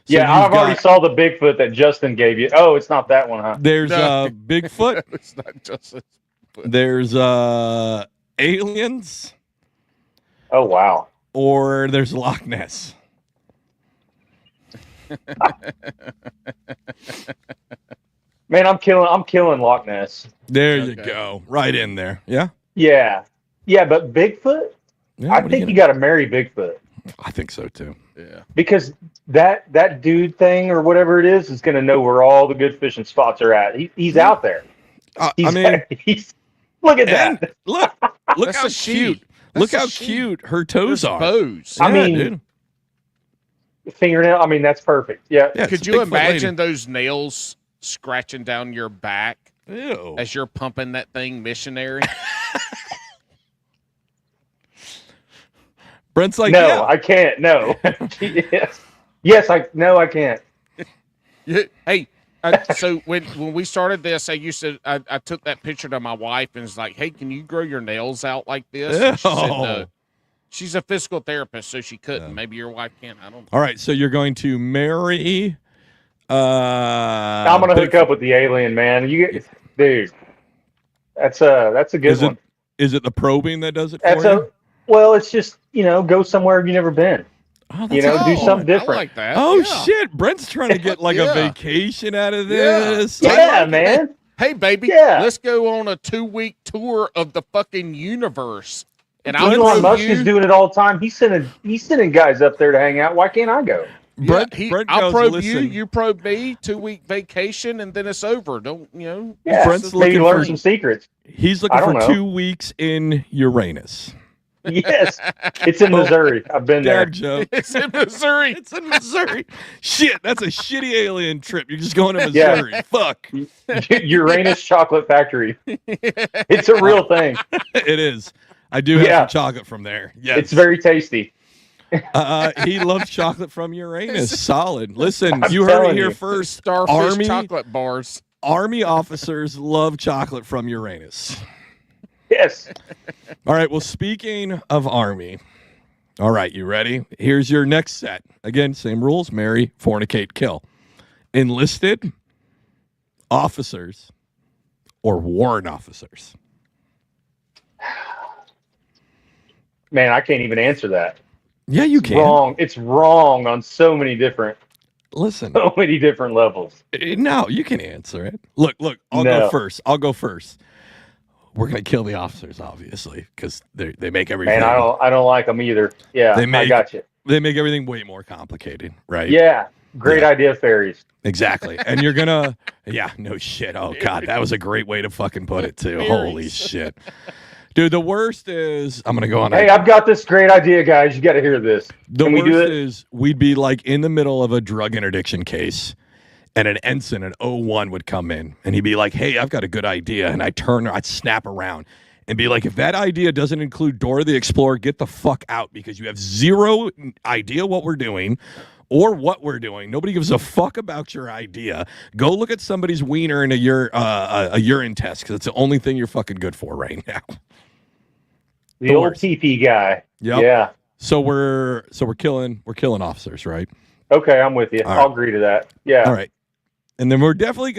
Yeah, I've already saw the Bigfoot that Justin gave you. Oh, it's not that one, huh? There's No. Bigfoot. It's not just. There's aliens, Oh, wow. or there's Loch Ness. Man, I'm killing Loch Ness. There you Okay. go, right in there. Yeah, Yeah. Yeah, but Bigfoot? yeah I what are think you got to marry Bigfoot. I think so too. Yeah. Because that dude thing or whatever it is going to know where all the good fishing spots are at. He's out there. I He's, mean, look at and that. look That's how a sheep. cute. That's Look a how sheep. cute her toes There's are. bows. I Yeah, mean, dude. Fingernail. I mean, that's perfect. Yeah. Yeah, Could it's a you Bigfoot imagine those nails scratching down your back lady. Ew. as you're pumping that thing missionary? Brent's like, No, yeah. I can't. No. yes. I can't. Hey, so when we started this, I took that picture to my wife and was like, "Hey, can you grow your nails out like this?" And she said no. Ew. She's a physical therapist, so she couldn't. Maybe your wife can. I don't know. All right, so you're going to marry. I'm gonna hook up with the alien, man. Dude. That's a good one. Is it the probing that does it for you? Well, it's just go somewhere you've never been. Oh, Do something different. I like that. Oh Yeah. shit! Brent's trying to get like a Yeah. vacation out of this. Yeah, man. Hey, baby, Yeah. let's go on a 2-week tour of the fucking universe. And Elon Musk is doing it all the time. He's sending guys up there to hang out. Why can't I go? Brent I'll goes, probe "Listen." you probe me, 2-week vacation, and then it's over. Don't you? Yeah, Brent's maybe looking learn for- some secrets. He's looking I don't for know. 2 weeks in Uranus. Yes, it's in Missouri. I've been there. Dad joke. It's in Missouri. It's in Missouri. Shit, that's a shitty alien trip. You're just going to Yeah. Missouri. Fuck. Uranus Chocolate Factory. It's a real thing. It is. I do have Yeah. some chocolate from there. Yes. It's very tasty. He loves chocolate from Uranus. Solid. Listen, I'm you heard it telling here you. first. Starfish chocolate bars. Army officers love chocolate from Uranus. Yes. All right. Well, speaking of Army, all right, you ready? Here's your next set. Again, same rules: marry, fornicate, kill. Enlisted officers or warrant officers. Man, I can't even answer that. Yeah, you It's can. wrong. It's wrong on so many different Listen, levels. no, you can answer it. Look, I'll No. go first. We're gonna kill the officers, obviously, because they make everything. Man, I don't like them either. Yeah, I got you. They make everything way more complicated, right? Yeah, great Yeah. idea, fairies. Exactly. And you're gonna, yeah, no shit. Oh god, that was a great way to fucking put it too. Holy shit. Dude, the worst is I'm gonna go on. Hey, I've got this great idea, guys. You got to hear this. The Can we do worst it? is we'd be like in the middle of a drug interdiction case, and an ensign, an 01 would come in, and he'd be like, "Hey, I've got a good idea," and I'd snap around and be like, "If that idea doesn't include Dora the Explorer, get the fuck out because you have zero idea what we're doing." Or what we're doing. Nobody gives a fuck about your idea. Go look at somebody's wiener in a urine test because it's the only thing you're fucking good for right now. The old TP guy. Yep. Yeah. So we're killing officers, right? Okay, I'm with you. All I'll agree to that. Yeah. All right. And then we're definitely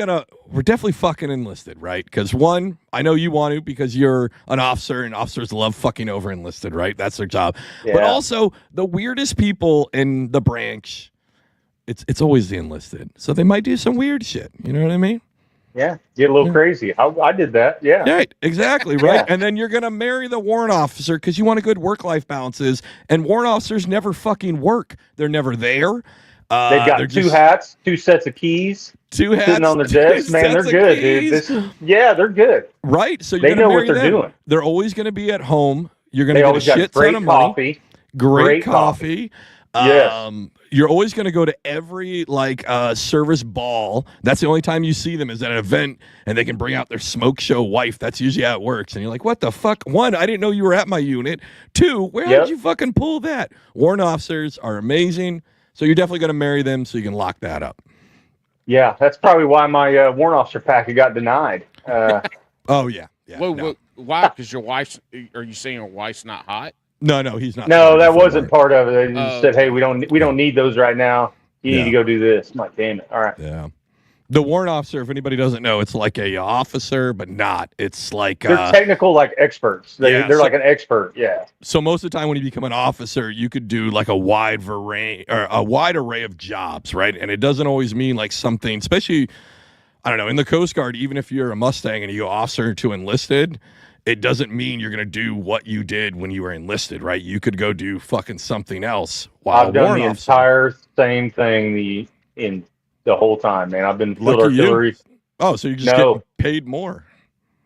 fucking enlisted, right? Because one, I know you want to because you're an officer and officers love fucking over enlisted, right? That's their job. Yeah. But also the weirdest people in the branch, it's always the enlisted. So they might do some weird shit. You know what I mean? Yeah. Get a little crazy. I did that. Yeah. Right, exactly, right? Yeah. And then you're going to marry the warrant officer because you want a good work-life balances. And warrant officers never fucking work. They're never there. They've got two hats, two sets of keys. Two hats sitting on their desk, man. They're good, dude. They're good. Right. So they know what they're doing. They're always going to be at home. You're going to get a shit ton of money. Great coffee. Yes. You're always going to go to every service ball. That's the only time you see them is at an event, and they can bring out their smoke show wife. That's usually how it works. And you're like, what the fuck? One, I didn't know you were at my unit. Two, where did you fucking pull that? Warrant officers are amazing. So you're definitely going to marry them so you can lock that up. Yeah, that's probably why my warrant officer packet got denied. Oh, yeah. Well, why? Because your wife's, are you saying your wife's not hot? No, he's not. No, that wasn't part of it. They just said, hey, we don't need those right now. You need to go do this. I'm like, damn it. All right. Yeah. The warrant officer, if anybody doesn't know, it's like a officer, but not. It's like they're technical, like experts. They're like an expert. Yeah. So most of the time, when you become an officer, you could do like a wide array of jobs, right? And it doesn't always mean like something, especially, I don't know, in the Coast Guard. Even if you're a Mustang and you go officer to enlisted, it doesn't mean you're gonna do what you did when you were enlisted, right? You could go do fucking something else. While I've done the entire same thing in the whole time, man. I've been field artillery. Oh, so you just get paid more?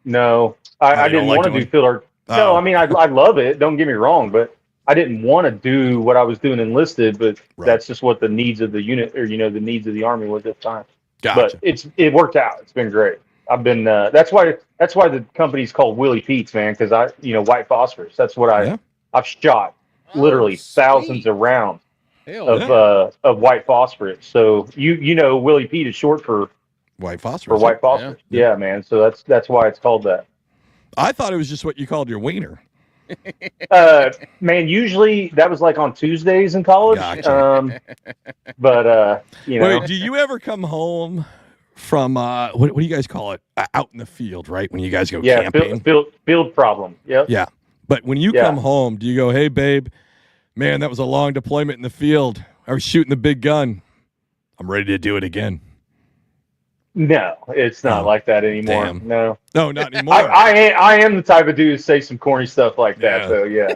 No, I didn't want to do field artillery. No, I mean I love it. Don't get me wrong, but I didn't want to do what I was doing enlisted. But that's just what the needs of the unit, or the needs of the Army was at the time. Gotcha. But it worked out. It's been great. I've been that's why the company's called Willie Pete's, man, because white phosphorus. That's what I've shot literally thousands of rounds of white phosphorus. So Willie Pete is short for white phosphorus. Yeah, man. So that's why it's called that. I thought it was just what you called your wiener. Man, usually that was like on Tuesdays in college. Gotcha. But Wait, do you ever come home from what do you guys call it? Out in the field, right? When you guys go camping. Field problem. Yep. Yeah. But when you come home, do you go, hey babe, man, that was a long deployment in the field. I was shooting the big gun. I'm ready to do it again. No, it's not like that anymore. Damn. No, not anymore. I am the type of dude to say some corny stuff like that. So yeah.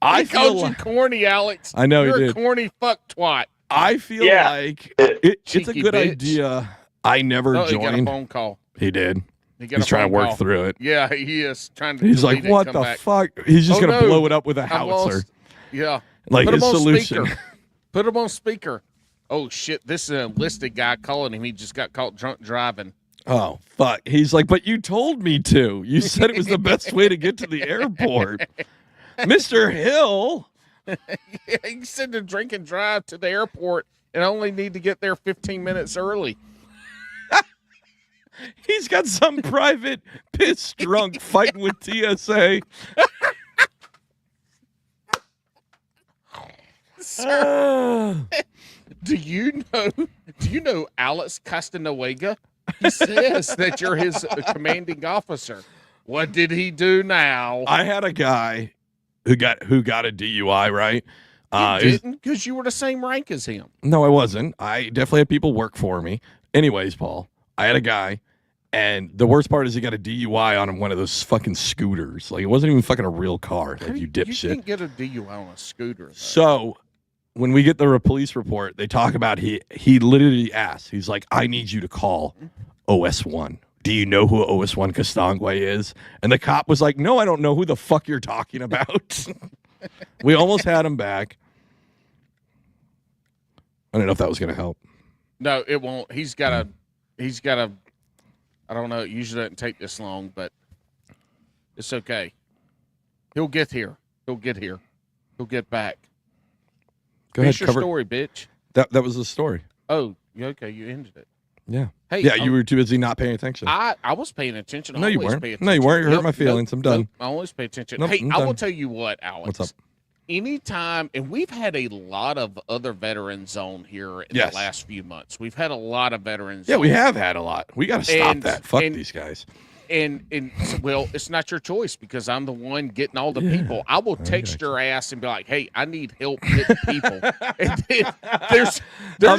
I called you corny, Alex. I know you're you a corny fuck twat. I feel like it's a good idea. I never joined. He got a phone call. He did. He's trying to work through it. Yeah, he is trying to. He's like, what the fuck? He's just gonna blow it up with a howitzer. Yeah, like his solution. Put him on speaker. Oh shit! This is an enlisted guy calling him. He just got caught drunk driving. Oh fuck! He's like, but you told me to. You said it was the best way to get to the airport, Mr. Hill. Yeah, he said to drink and drive to the airport and only need to get there 15 minutes early. He's got some private piss drunk fighting with TSA. Sir, do you know Alex Castanuega? He says that you're his commanding officer. What did he do now? I had a guy who got a DUI, right? You didn't, because you were the same rank as him. No, I wasn't. I definitely had people work for me. Anyways, Paul, I had a guy, and the worst part is he got a DUI on one of those fucking scooters. Like, it wasn't even fucking a real car. Like, you dipshit. You didn't get a DUI on a scooter, though. So when we get the police report, they talk about he literally asked, he's like, I need you to call OS1. do you know who OS1 Kastangwe is? And the cop was like, no, I don't know who the fuck you're talking about. We almost had him back. I don't know if that was going to help. No, it won't. He's got a, I don't know. It usually doesn't take this long, but it's okay. He'll get here. He'll get back. Go ahead. Finish your story, bitch. That was the story. Oh, okay. You ended it. Yeah. Hey, yeah, you were too busy not paying attention. I was paying attention. No, you weren't. No, you weren't. You hurt my feelings. I'm done. I always pay attention. Nope, Hey, I'm I will done. tell you what, Alex. What's up? Anytime, and we've had a lot of other veterans on here in the last few months. We've had a lot of veterans. Yeah, we have had a lot. We got to stop that. Fuck these guys. And well, it's not your choice because I'm the one getting all the people. I will text your ass and be like, "Hey, I need help getting people." And then there's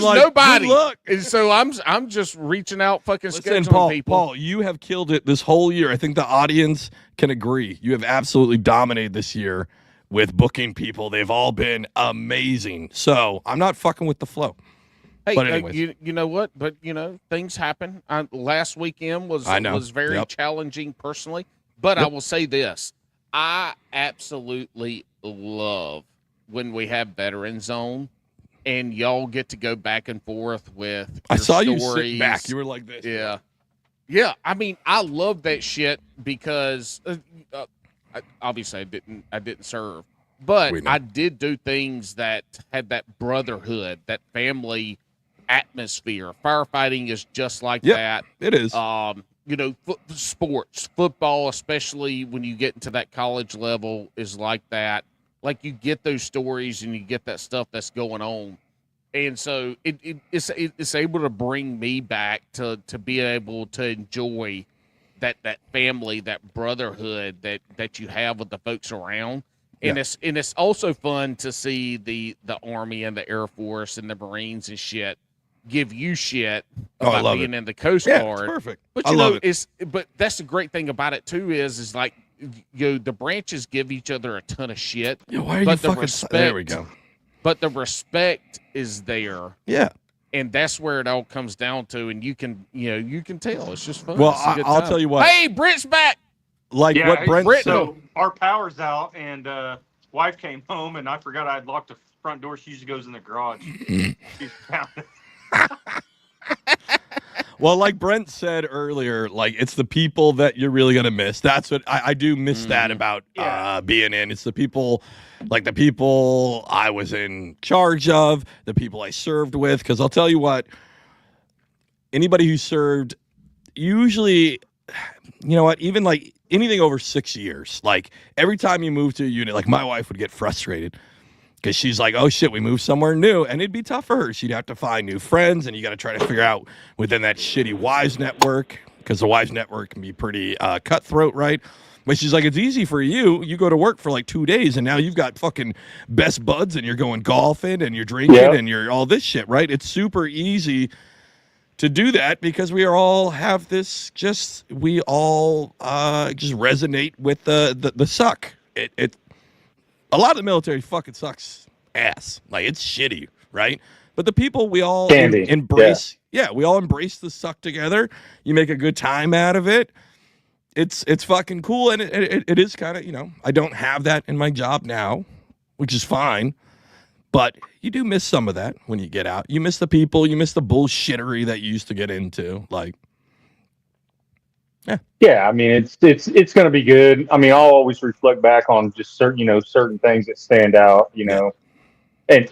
like, nobody. "Good luck." And so I'm just reaching out, fucking scheduling Paul, people. Paul, you have killed it this whole year. I think the audience can agree. You have absolutely dominated this year with booking people. They've all been amazing. So I'm not fucking with the flow. Hey, but anyways. you know what? But things happen. Last weekend was very challenging personally. But I will say this: I absolutely love when we have Veterans Zone, and y'all get to go back and forth with. I saw stories. you sit back. You were like this. Yeah, yeah. I mean, I love that shit because obviously I didn't serve, but I did do things that had that brotherhood, that family atmosphere. Firefighting is just like that. It is. Sports, football, especially when you get into that college level, is like that. Like you get those stories and you get that stuff that's going on, and so it's able to bring me back to be able to enjoy that family, that brotherhood that you have with the folks around. And it's also fun to see the Army and the Air Force and the Marines and shit give you shit about being in the Coast Guard. It's perfect. But I love it. But that's the great thing about it too is like the branches give each other a ton of shit. Yeah, why are you fucking? There we go. But the respect is there. Yeah. And that's where it all comes down to, and you can tell it's just fun. Well, I'll tell you what. Hey, Brent's back. Like what Brent said. So our power's out, and wife came home, and I forgot I had locked the front door. She usually goes in the garage. She's found it. Well, like Brent said earlier, like it's the people that you're really gonna miss. That's what I do miss that about being in. It's the people, like the people I was in charge of, the people I served with. Because I'll tell you what, anybody who served, usually, you know what, even like anything over 6 years, like every time you move to a unit, like my wife would get frustrated. Because she's like, oh, shit, we moved somewhere new. And it'd be tough for her. She'd have to find new friends, and you got to try to figure out within that shitty wives network, because the wives network can be pretty cutthroat, right? But she's like, it's easy for you. You go to work for like 2 days, and now you've got fucking best buds, and you're going golfing, and you're drinking, and you're all this shit, right? It's super easy to do that because we all have this just resonate with the suck. A lot of the military fucking sucks ass. Like, it's shitty, right? But the people, we all embrace. Yeah, we all embrace the suck together. You make a good time out of it. It's fucking cool, and it is kind of, I don't have that in my job now, which is fine. But you do miss some of that when you get out. You miss the people. You miss the bullshittery that you used to get into. Like, yeah. I mean, it's going to be good. I mean, I'll always reflect back on just certain things that stand out. And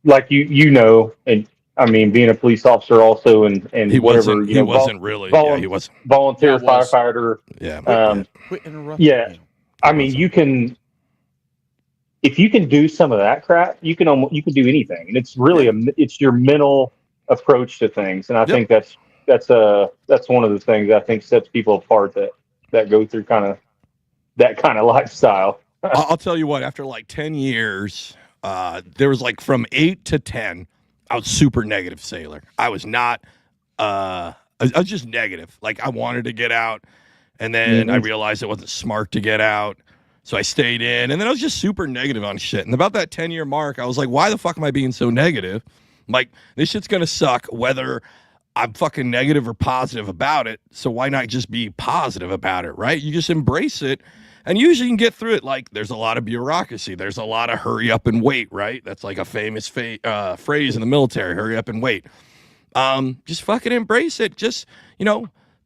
like and I mean, being a police officer also, and he whatever wasn't. He wasn't really. He was volunteer firefighter. Yeah. Quit interrupting. Yeah. I mean, if you can do some of that crap, you can do anything, and it's really it's your mental approach to things, and I think that's one of the things I think sets people apart that go through that kind of lifestyle. I'll tell you what, after like 10 years, there was like from 8 to 10, I was super negative sailor. I was not, I was just negative. Like I wanted to get out, and then I realized it wasn't smart to get out. So I stayed in, and then I was just super negative on shit. And about that 10-year mark, I was like, why the fuck am I being so negative? Like, this shit's going to suck whether I'm fucking negative or positive about it. So why not just be positive about it, right? You just embrace it. And usually you can get through it. Like, there's a lot of bureaucracy. There's a lot of hurry up and wait, right? That's like a famous phrase in the military, hurry up and wait. Just fucking embrace it. Just,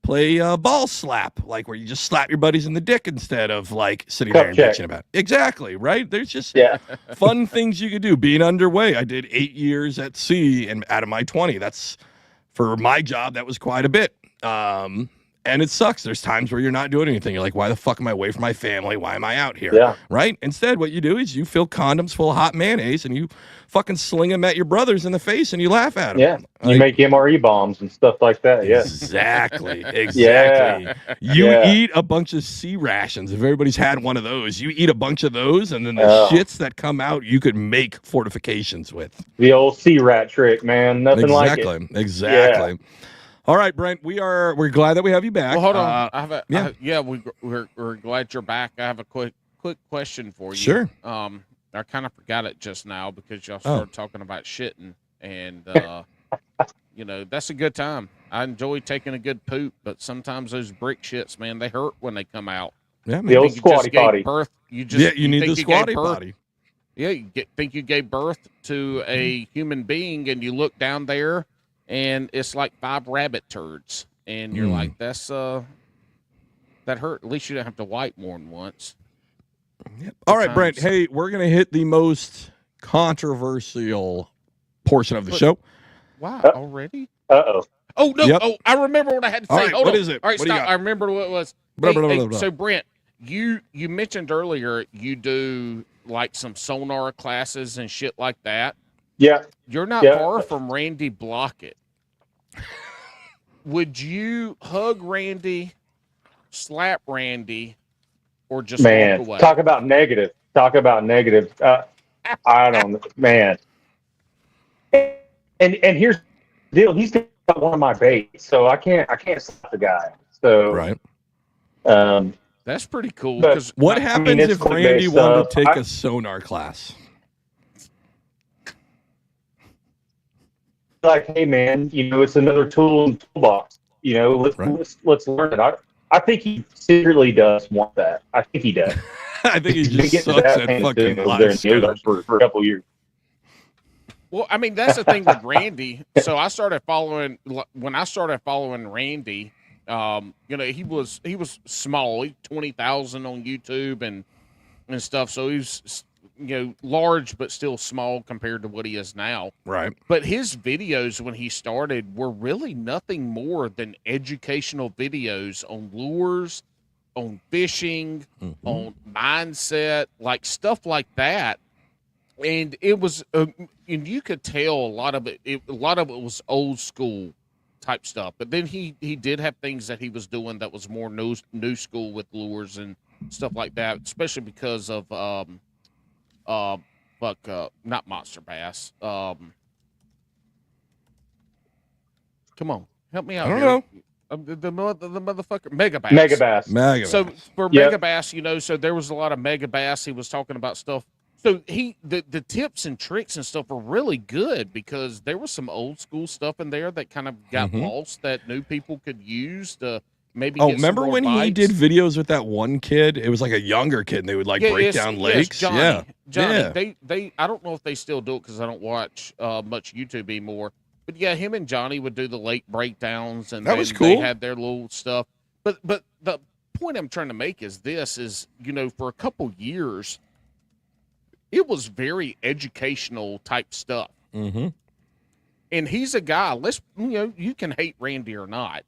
play ball slap, like where you just slap your buddies in the dick instead of like sitting there and bitching about it. Exactly, right? There's just fun things you could do. Being underway. I did 8 years at sea, and out of my 20, that's for my job, that was quite a bit. And it sucks. There's times where you're not doing anything. You're like, why the fuck am I away from my family? Why am I out here? Yeah. Right? Instead, what you do is you fill condoms full of hot mayonnaise and you fucking sling them at your brothers in the face and you laugh at them. Yeah. You make MRE bombs and stuff like that. Yeah. Exactly. Yeah. You eat a bunch of sea rations. If everybody's had one of those, you eat a bunch of those, and then the shits that come out, you could make fortifications with. The old sea rat trick, man. Nothing like it. Exactly. All right, Brent, we're glad that we have you back. Well, hold on. We're glad you're back. I have a quick question for you. Sure. I kind of forgot it just now because y'all started talking about shitting, and that's a good time. I enjoy taking a good poop, but sometimes those brick shits, man, they hurt when they come out. Yeah, man. The old squatty potty. You need the squatty potty. Yeah, you think you gave birth to a human being, and you look down there, and it's like 5 rabbit turds, and you're like, that's that hurt. At least you didn't have to wipe more than once. Yep. All right, Brent. Hey, we're gonna hit the most controversial portion of the show. Wow, already? Uh-oh. Oh no! Yep. Oh, I remember what I had to say. All right, Hold what on. is it? All right, What do you stop. got? I remember what it was. So Brent, you mentioned earlier you do like some sonar classes and shit like that. Yeah. You're not far from Randy Blockett. Would you hug Randy, slap Randy, or just walk away? Talk about negative. I don't know, man. And here's the deal. He's got one of my baits, so I can't stop the guy. So right. That's pretty cool. But What happens if Randy wanted to take a sonar class? Like, hey man, it's another tool in the toolbox. Let's learn it. I think he secretly does want that. I think he does. I think he just sucks at fucking live for a couple of years. Well, I mean, that's the thing with Randy. So I started following Randy. He was small. He 20,000 on YouTube and stuff. So he's large but still small compared to what he is now. Right. But his videos when he started were really nothing more than educational videos on lures, on fishing, on mindset, like stuff like that. And it was, and you could tell a lot of it was old school type stuff. But then he did have things that he was doing that was more new school with lures and stuff like that, especially because of not monster bass. Come on, help me out. I don't know. The motherfucker mega bass. So for mega bass, so there was a lot of mega bass. He was talking about stuff. So the tips and tricks and stuff were really good because there was some old school stuff in there that kind of got lost that new people could use to maybe. Oh, get remember some when more he bites. did videos with that one kid? It was like a younger kid, and they would break down lakes. Johnny. Yeah. They I don't know if they still do it because I don't watch much YouTube anymore. But yeah, him and Johnny would do the lake breakdowns, and that was cool. They had their little stuff. But the point I'm trying to make is this: for a couple years, it was very educational type stuff. Mm-hmm. And he's a guy. You can hate Randy or not,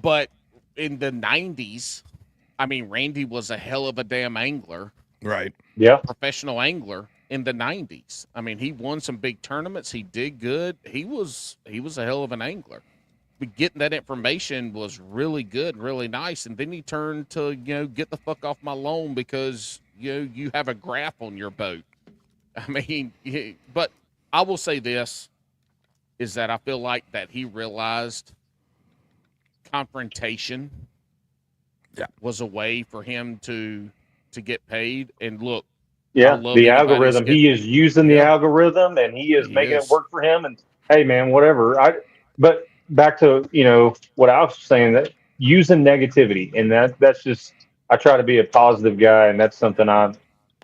but in the 90s, I mean, Randy was a hell of a damn angler. Right. Yeah. Professional angler in the 90s. I mean, he won some big tournaments. He did good. He was a hell of an angler. But getting that information was really good, really nice. And then he turned to, get the fuck off my lawn because, you have a graph on your boat. I mean, but I will say this, is that I feel like that he realized confrontation was a way for him to get paid. And look, the algorithm. He is using the algorithm, and he is making it work for him. And hey, man, whatever. But back to what I was saying, that using negativity, and that's just, I try to be a positive guy, and that's something I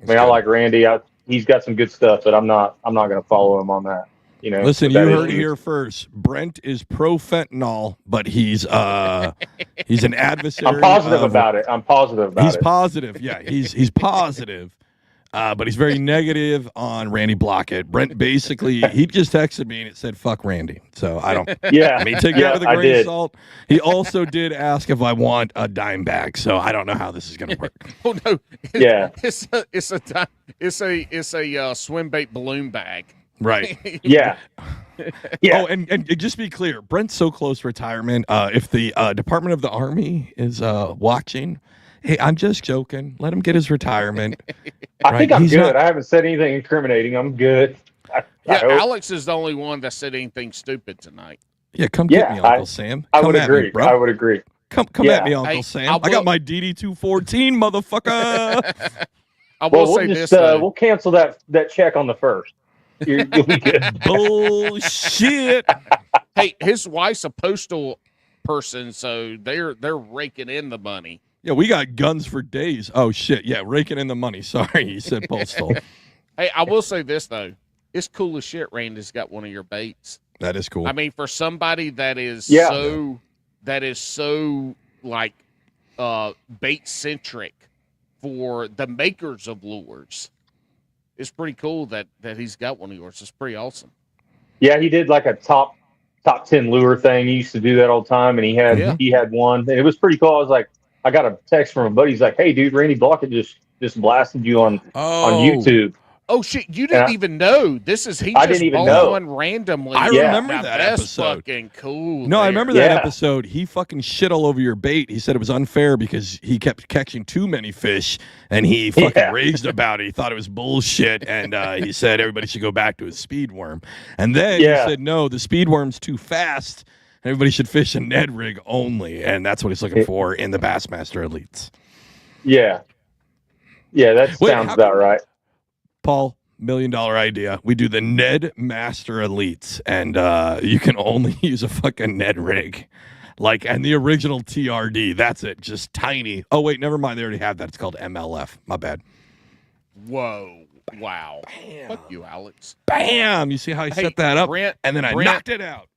like Randy. He's got some good stuff, but I'm not going to follow him on that. Listen, you heard it here first. Brent is pro fentanyl, but he's an adversary. I'm positive about it. He's positive. Yeah, he's positive. But he's very negative on Randy Blockett. Brent basically, he just texted me and it said, "Fuck Randy." So I don't. Yeah. I mean, take that with a grain of salt. He also did ask if I want a dime bag. So I don't know how this is going to work. Oh no. It's a swim bait balloon bag. Right. Yeah. Oh, and just be clear, Brent's so close to retirement. If the Department of the Army is watching, hey, I'm just joking. Let him get his retirement. I think I'm good. I haven't said anything incriminating. I'm good. Alex is the only one that said anything stupid tonight. Yeah, come get me, Uncle Sam. I would agree. Bro. I would agree. Come at me, Uncle Sam. I got my DD214, motherfucker. I will say this. Though. We'll cancel that check on the first. You'll be good. Bullshit. Hey, his wife's a postal person, so they're raking in the money. Yeah, we got guns for days. Oh shit. Yeah, raking in the money. Sorry, he said postal. Hey, I will say this though. It's cool as shit Randy's got one of your baits. That is cool. I mean, for somebody that is so like bait centric for the makers of lures. It's pretty cool that he's got one of yours. It's pretty awesome. Yeah, he did like a top 10 lure thing. He used to do that all the time, and he had one. And it was pretty cool. I was like, I got a text from a buddy. He's like, "Hey, dude, Randy Blockett just blasted you on YouTube." Oh shit! You didn't even know this is I didn't even know randomly. I remember that episode. Fucking cool. No, I remember that episode. He fucking shit all over your bait. He said it was unfair because he kept catching too many fish, and he fucking raged about it. He thought it was bullshit, and he said everybody should go back to his speed worm. And then he said, "No, the speed worm's too fast. Everybody should fish a Ned rig only," and that's what he's looking for in the Bassmaster Elites. Yeah, that sounds about right. Paul, $1 million idea. We do the Ned Master Elites, and you can only use a fucking Ned rig. And the original TRD. That's it. Just tiny. Oh, wait, never mind. They already have that. It's called MLF. My bad. Whoa. Wow. Bam. Fuck you, Alex. Bam. You see how I set that up? Brent, and then I knocked it out.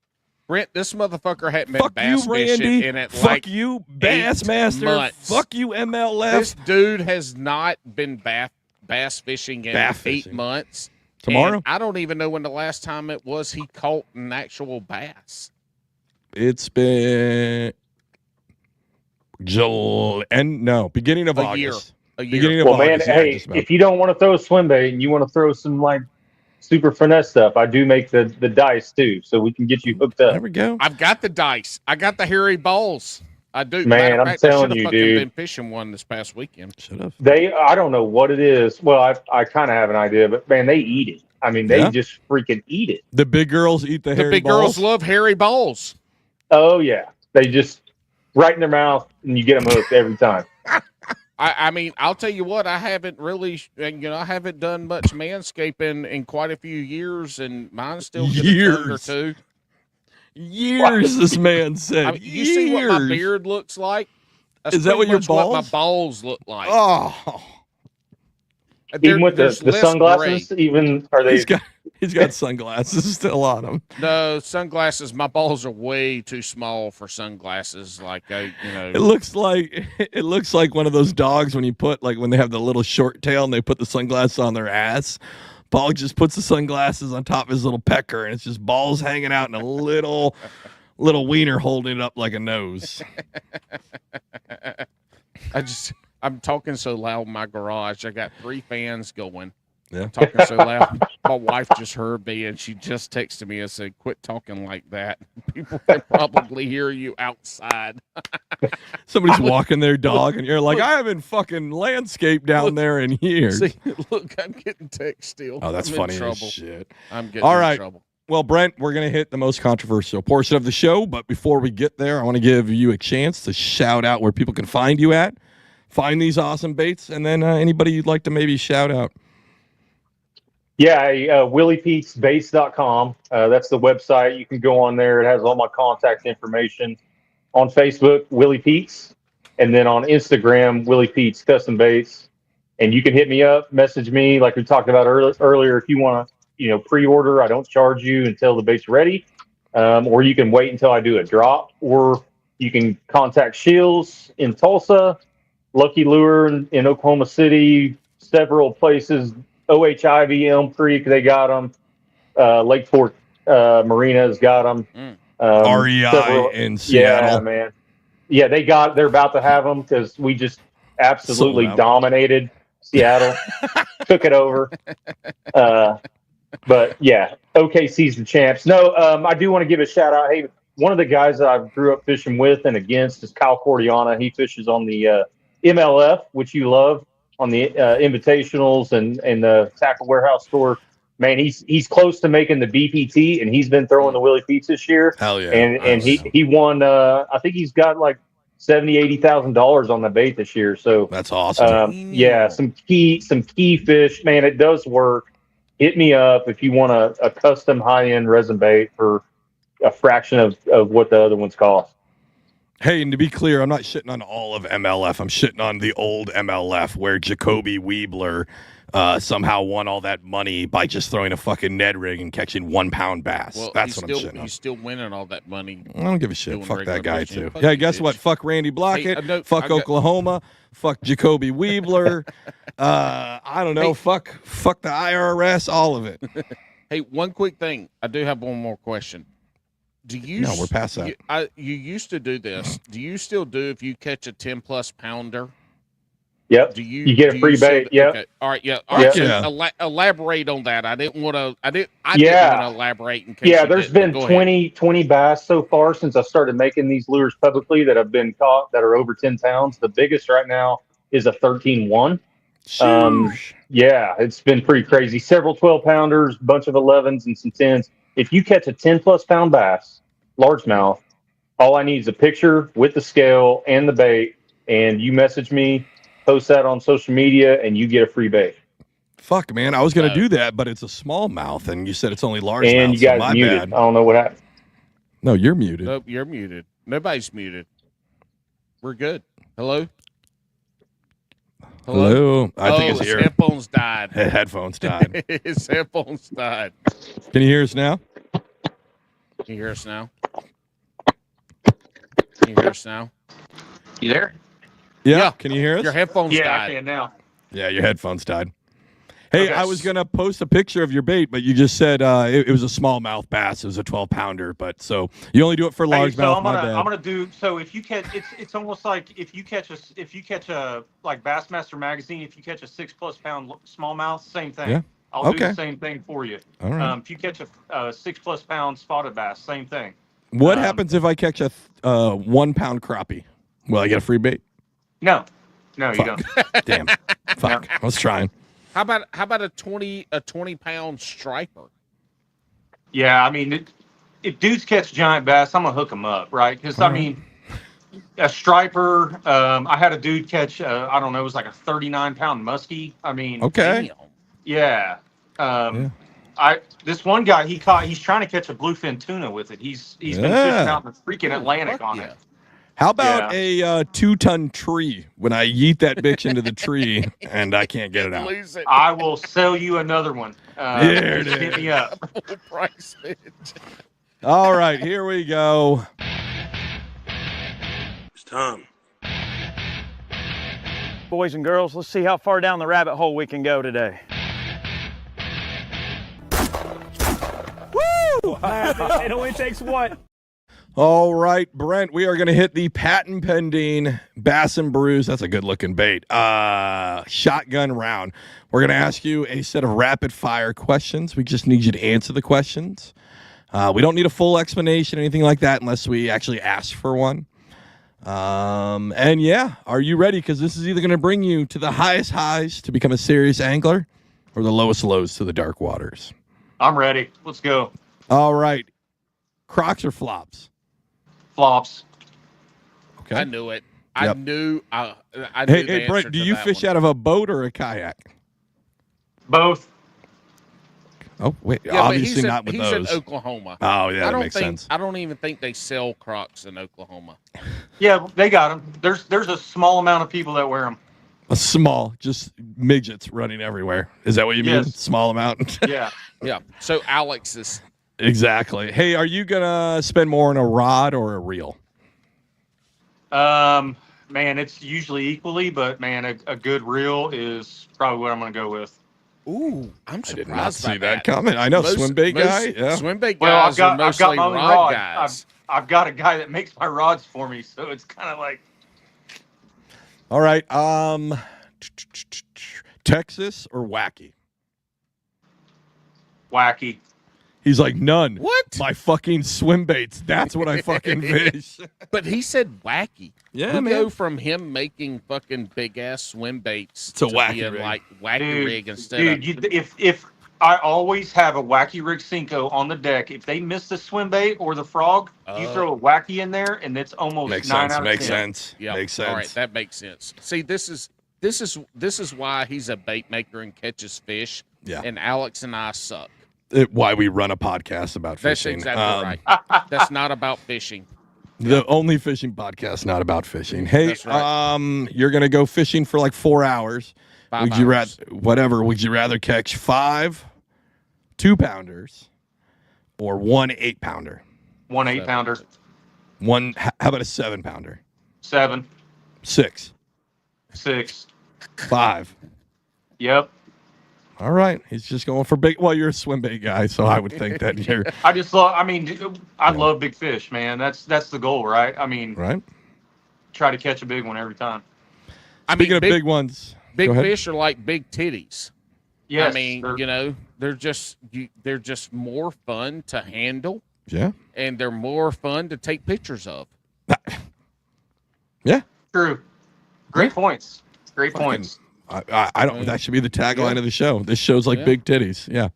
Brent, this motherfucker hadn't been bass fishing in it Fuck you, Bassmaster. Fuck you, MLF. This dude has not been bass fishing in 8 months. Tomorrow? And I don't even know when the last time it was he caught an actual bass. It's been beginning of August. A year. Beginning of Man, August. hey, if you don't want to throw a swim bait and you want to throw some super finesse stuff, I do make the dice too, so we can get you hooked up. There we go. I've got the dice. I got the hairy balls. I do. Man, I'm telling you, dude. Been fishing one this past weekend. Should have. I don't know what it is. Well, I kind of have an idea, but man, they eat it. I mean, they just freaking eat it. The big girls eat the hairy balls? The big girls love hairy balls. Oh, yeah. They just right in their mouth, and you get them hooked every time. I mean, I'll tell you what, I haven't really, I haven't done much manscaping in quite a few years, and mine's still a turn or two. Years, this man said. I mean, you see what my beard looks like? That's Is that what your balls? What my balls look like. Oh. Even with the sunglasses, gray. Even are they? He's got sunglasses still on him. No, sunglasses. My balls are way too small for sunglasses. It looks like one of those dogs when you put when they have the little short tail and they put the sunglasses on their ass. Paul just puts the sunglasses on top of his little pecker, and it's just balls hanging out and a little wiener holding it up like a nose. I'm talking so loud in my garage. I got 3 fans going. Yeah. I'm talking so loud. My wife just heard me, and she just texted me and said, "Quit talking like that. People can probably hear you outside." Somebody's walking their dog, and you're like, "I haven't fucking landscaped down there in years." See, look, I'm getting text still. Oh, that's I'm funny in trouble. as shit. I'm getting in trouble. Well, Brent, we're going to hit the most controversial portion of the show, but before we get there, I want to give you a chance to shout out where people can find you at. Find these awesome baits, and then anybody you'd like to maybe shout out. Yeah, WilliePeatsBaits.com. That's the website. You can go on there. It has all my contact information. On Facebook, Willie Peats, and then on Instagram, Willie Peats Custom Baits. And you can hit me up, message me, like we talked about earlier. If you want to, pre-order, I don't charge you until the bait's ready, or you can wait until I do a drop, or you can contact Shields in Tulsa, Lucky Lure in Oklahoma City, several places. OHIV Elm Creek, they got them. Lake Fork Marina's got them. REI in Seattle. Yeah, man. Yeah, they're about to have them because we just absolutely dominated Seattle, took it over. But yeah, OKC's the champs. No, I do want to give a shout out. Hey, one of the guys that I grew up fishing with and against is Kyle Cordiana. He fishes on the MLF, which you love, on the invitationals and the Tackle Warehouse Tour. Man, he's close to making the BPT, and he's been throwing the Willie Peats this year. Hell yeah! And he won. I think he's got like $70,000-$80,000 on the bait this year. So that's awesome. Yeah, some key fish. Man, it does work. Hit me up if you want a custom high end resin bait for a fraction of what the other ones cost. Hey, and to be clear, I'm not shitting on all of MLF. I'm shitting on the old MLF where Jacoby Weebler somehow won all that money by just throwing a fucking Ned rig and catching 1 pound bass. Well, that's what I'm shitting on. He's still winning all that money. I don't give a shit. Fuck that guy, fishing. too. Fuck Yeah, guess what? Fuck Randy Blockett. Fuck Oklahoma. Fuck Jacoby Weebler. I don't know. Fuck the IRS. All of it. Hey, one quick thing. I do have one more question. No, we're past that. You used to do this. Do you still do if you catch a 10+ pounder? Yep. You get a free bait. Yep. Okay. All right. Yeah. All right. So elaborate on that. I didn't want to. I didn't want to elaborate. In case there's been 20 bass so far since I started making these lures publicly that have been caught that are over 10 pounds. The biggest right now is a 13-1. Yeah, it's been pretty crazy. Several 12 pounders, bunch of 11s, and some 10s. If you catch a 10+ pound bass, largemouth, all I need is a picture with the scale and the bait, and you message me, post that on social media, and you get a free bait. Fuck, man. I was going to do that, but it's a smallmouth, and you said it's only largemouth. And you guys so muted. bad. I don't know what happened. No, you're muted. Nope, you're muted. Nobody's muted. We're good. Hello? Hello? I think it's his here. headphones died. Headphones died. His headphones died. Can you hear us now? Can you hear us now? Can you hear us now? You there? Yeah. Can you hear us? Your headphones died. I can now. Yeah, your headphones died. Hey, Okay. I was going to post a picture of your bait, but you just said it was a smallmouth bass. It was a 12-pounder, but so you only do it for largemouth. So I'm gonna do. So if you catch, it's almost like if you catch a like Bassmaster magazine, if you catch a 6+ pound smallmouth, same thing. Yeah. I'll do the same thing for you. All right. If you catch a 6+ pound spotted bass, same thing. What happens if I catch a 1 pound crappie? Will I get a free bait? No, you don't. Damn. Fuck. I was trying. How about a 20-pound striper? Yeah, I mean, if dudes catch giant bass, I'm gonna hook them up, right? Because I mean, a striper. I had a dude catch. I don't know, it was like a 39-pound muskie. I mean, Okay. Yeah. This one guy he's trying to catch a bluefin tuna with it. He's been fishing out in the freaking Atlantic on it. How about a 2-ton tree when I yeet that bitch into the tree and I can't get it out? I will sell you another one. There it hit me up. Price it. All right, here we go. It's time. Boys and girls, let's see how far down the rabbit hole we can go today. Woo! It only takes one. All right, Brent, we are going to hit the patent pending Bass and Brews. That's a good looking bait. Shotgun round. We're going to ask you a set of rapid fire questions. We just need you to answer the questions. We don't need a full explanation, anything like that, unless we actually ask for one. And yeah, are you ready? Because this is either going to bring you to the highest highs to become a serious angler or the lowest lows to the dark waters. I'm ready. Let's go. All right. Crocs or flops? Flops. Okay. I knew it. Yep. I knew. Hey, Brent, do you fish out of a boat or a kayak? Both. Oh wait, Yeah, but obviously not with he's those. in Oklahoma. Oh yeah, I that don't makes think sense. I don't even think they sell Crocs in Oklahoma. Yeah, they got them. There's a small amount of people that wear them. A small, just midgets running everywhere. Is that what you mean? Yes. Small amount. Yeah. Yeah. So Alex is Exactly. Hey, are you gonna spend more on a rod or a reel? Man, it's usually equally, but man, a good reel is probably what I'm going to go with. ooh, I'm I surprised did not see by that coming. I know swim bait guy. Yeah. Swim bait Well, guys are I've mostly got my own rod rod. guys. I've got a guy that makes my rods for me, so it's kind of like All right. Texas or wacky? wacky. He's like none. What? My fucking swim baits. That's what I fucking fish. But he said wacky. Yeah, we man. go from him making fucking big ass swim baits To to wacky being rig. like wacky rig instead Dude, of if I always have a wacky rig Cinco on the deck. If they miss the swim bait or the frog, you throw a wacky in there, and it's almost Makes 9 sense. out of Makes 10. sense. yeah. Makes sense. All right, that makes sense. See, this is why he's a bait maker and catches fish. Yeah. And Alex and I suck. Why we run a podcast about That's fishing. exactly right. That's not about fishing. The only fishing podcast not about fishing. Hey, That's right. you're gonna go fishing for like 4 hours. 5 Would you hours. would you rather catch 5 2-pounders or 1 8-pounder? 1 8-pounder, How about a 7-pounder? 7, 6, 6. 5. Yep. All right, he's just going for big. Well, you're a swim bait guy, so I would think that you're I just love. I mean, I love big fish, man. That's the goal, right? I mean, right. try to catch a big one every time. Speaking of big ones, big go ahead. fish are like big titties. Yes. I mean, they're just more fun to handle, Yeah, and they're more fun to take pictures of. yeah. True. Great points. Great points. I don't. That should be the tagline of the show. This show's like Yeah. big titties. Yeah.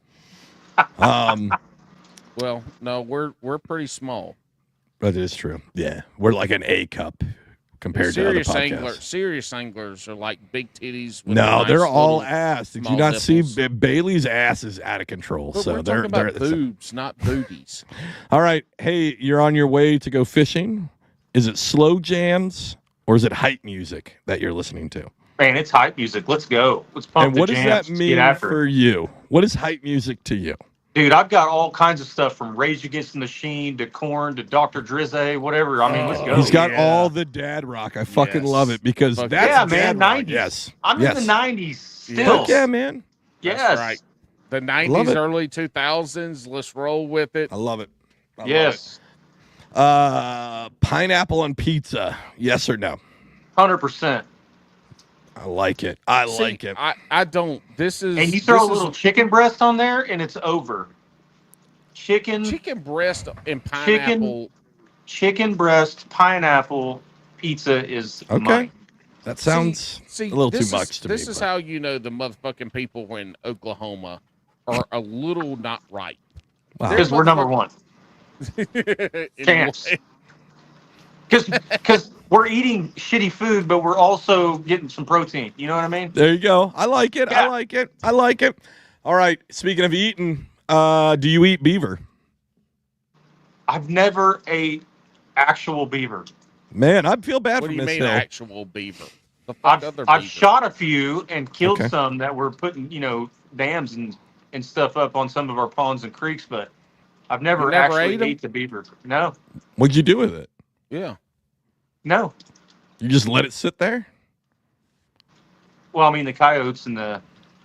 Well, no, we're pretty small. But it is true. Yeah, we're like an A cup compared to other podcasts. Serious anglers are like big titties. With No, nice they're all little ass. Did you small not see nipples. Bailey's ass is out of control? But so we're they're talking about boobs, not booties. all right. Hey, you're on your way to go fishing. Is it slow jams or is it hype music that you're listening to? Man, it's hype music. Let's go. Let's pump And the what does jams. that Let's mean get after for it. you? What is hype music to you? Dude, I've got all kinds of stuff from Rage Against the Machine to Korn to Dr. Drizzy, whatever. I mean, let's go. He's got yeah. all the dad rock. I fucking Yes. love it because Fuck that's yeah, dad man, rock. 90s. Yes. I'm yes. in the 90s still. Fuck yeah, man. Yes. That's right. The Love 90s, it. early 2000s. Let's roll with it. I love it. I love Yes. it. Pineapple on pizza. Yes or no? 100%. I like it. I See, like it. I don't. This is. And you throw a this is little chicken breast on there, and it's over. Chicken breast and pineapple. chicken breast, pineapple pizza is Okay. mine. That sounds See, a little too this much to me. This is but- how you know the motherfucking people in Oklahoma are a little not right. Wow. Because we're number one. In Champs. a way. Because we're eating shitty food, but we're also getting some protein. You know what I mean? There you go. I like it. I Yeah. like it. I like it. All right. Speaking of eating, do you eat beaver? I've never ate actual beaver. Man, I feel bad What for do you Miss mean Hill. actual beaver? The fuck other I've beaver? shot a few and killed Okay. some that were putting, dams and stuff up on some of our ponds and creeks, but I've never, You never actually ate 'em? ate the beaver. No, What'd you do with it? Yeah. no. You just let it sit there? Well, I mean, the coyotes and the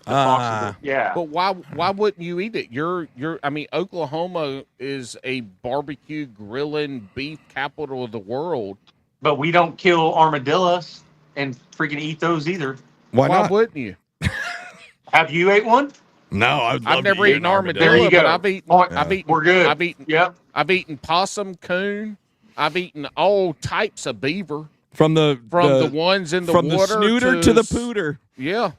Ah. foxes. Yeah. But why wouldn't you eat it? I mean, Oklahoma is a barbecue grilling beef capital of the world. But we don't kill armadillos and freaking eat those either. Why not? wouldn't you? Have you ate one? No, I've I've never eaten armadillo, There you but go. I've eaten. Oh, I've eaten. We're good. I've Yep. eaten possum, coon. I've eaten all types of beaver, From the ones in the from water the snooter to the pooter. Yeah,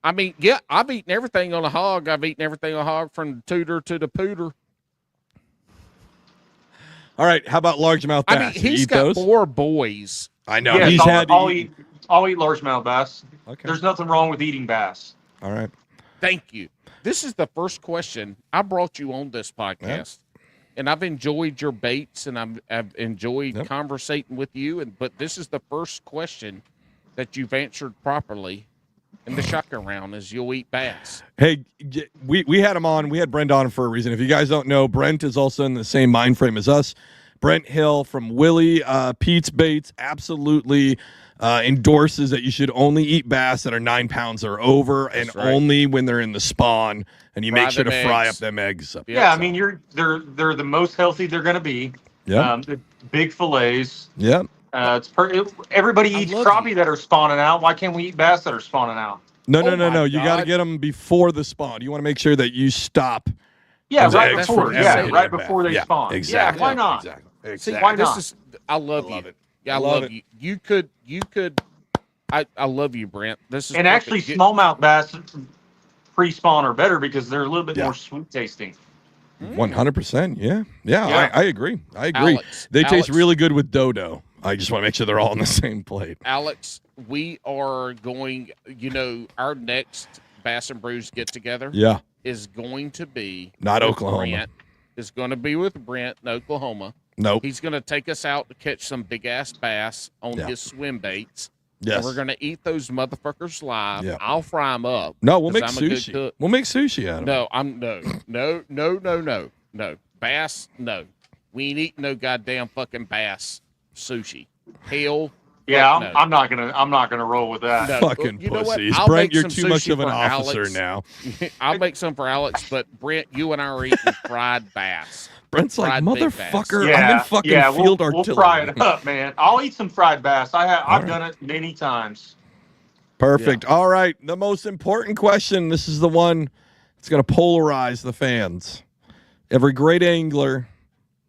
I mean, yeah, I've eaten everything on a hog. I've eaten everything on a hog from the tooter to the pooter. All right, how about largemouth bass? I mean, You he's eat got those? 4 boys. I know. Yes, he's had to I'll eat. eat largemouth bass. Okay. There's nothing wrong with eating bass. All right. Thank you. This is the first question. I brought you on this podcast, and I've enjoyed your baits, and I've enjoyed conversating with you. But this is the first question that you've answered properly in the shotgun round is you'll eat bass. Hey, we had him on. We had Brent on for a reason. If you guys don't know, Brent is also in the same mind frame as us. Brent Hill from Willie, Pete's Baits, absolutely endorses that you should only eat bass that are 9 pounds or over, and only when they're in the spawn. And you make sure to fry up them eggs. Yeah, I mean, they're the most healthy they're going to be. Yeah, the big fillets. Yeah. Everybody eats crappie that are spawning out. Why can't we eat bass that are spawning out? No. You got to get them before the spawn. You want to make sure that you stop. Yeah, right before. Yeah, right before they spawn. Exactly. Yeah, why not? Exactly. See, why not? I love you. It. Yeah, I love you. You could. I love you, Brent. This is and perfect. actually smallmouth bass pre-spawn are better because they're a little bit more sweet tasting. 100%. Yeah. I agree. They taste really good with dodo. I just want to make sure they're all on the same plate. Alex, we are going. Our next Bass and Brews get together. Yeah. Is going to be not Oklahoma. Brent. Is going to be with Brent in Oklahoma. Nope. He's going to take us out to catch some big ass bass on his swim baits. Yes. And we're going to eat those motherfuckers live. Yeah. I'll fry them up. No, we'll make sushi. We'll make sushi out of No. No. Bass, no. We ain't eating no goddamn fucking bass sushi. Hell. Yeah, no. I'm not gonna roll with that. No. Fucking You know what? pussies. I'll Brent, make you're some too much sushi of an for officer Alex. now. I'll make some for Alex, but Brent, you and I are eating fried bass. Brent's like, Fried big motherfucker, bass. I'm in fucking field artillery. We'll fry it up, man. I'll eat some fried bass. I've done it many times. Perfect. All right. The most important question. This is the one that's going to polarize the fans. Every great angler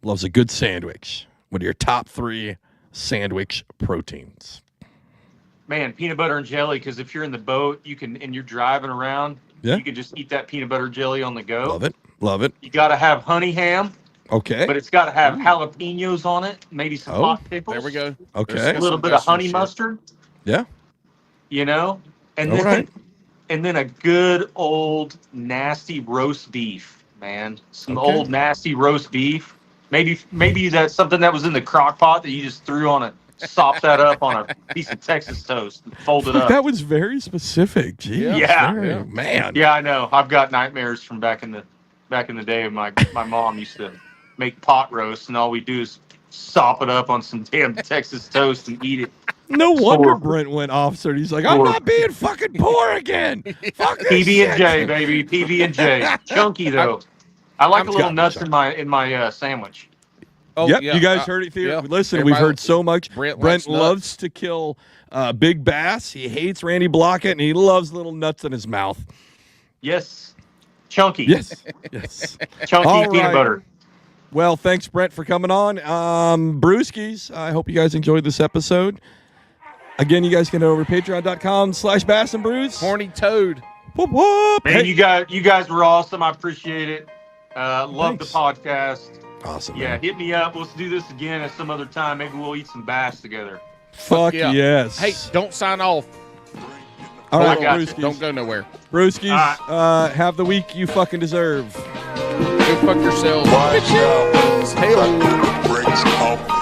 loves a good sandwich. What are your top 3 sandwich proteins? Man, peanut butter and jelly, because if you're in the boat, and you're driving around, you can just eat that peanut butter jelly on the go. Love it. You got to have honey ham. Okay. But it's got to have jalapenos on it, maybe some hot pickles. There we go. Okay. A little bit of honey mustard. Yeah. And then a good old nasty roast beef, man. Some old nasty roast beef. Maybe that's something that was in the crock pot that you just threw sop that up on a piece of Texas toast and fold it up. That was very specific. Jeez. Yeah. Man. Yeah, I know. I've got nightmares from back in the day. My mom used to make pot roast, and all we do is sop it up on some damn Texas toast and eat it. No wonder Brent went officer. He's like, I'm not being fucking poor again. Fuck this PB&J, baby. PB&J. Chunky, though. I like a little nuts in my sandwich. Oh, yep, you guys heard it here. Yeah. Listen, we've heard so much. Brent loves to kill big bass. He hates Randy Blockett, and he loves little nuts in his mouth. Yes. Chunky. Yes. Chunky peanut butter. Well, thanks, Brent, for coming on. Brewskis, I hope you guys enjoyed this episode. Again, you guys can go over to patreon.com/Bass and Brews. Horny toad. Whoop, whoop. Man, you guys were awesome. I appreciate it. Love the podcast. Awesome. Yeah, hit me up. Let's do this again at some other time. Maybe we'll eat some bass together. Fuck yes. Hey, don't sign off. All right, Brewskis. Don't go nowhere. Brewskis, have the week you fucking deserve. Go fuck yourselves. Watch out. Hey.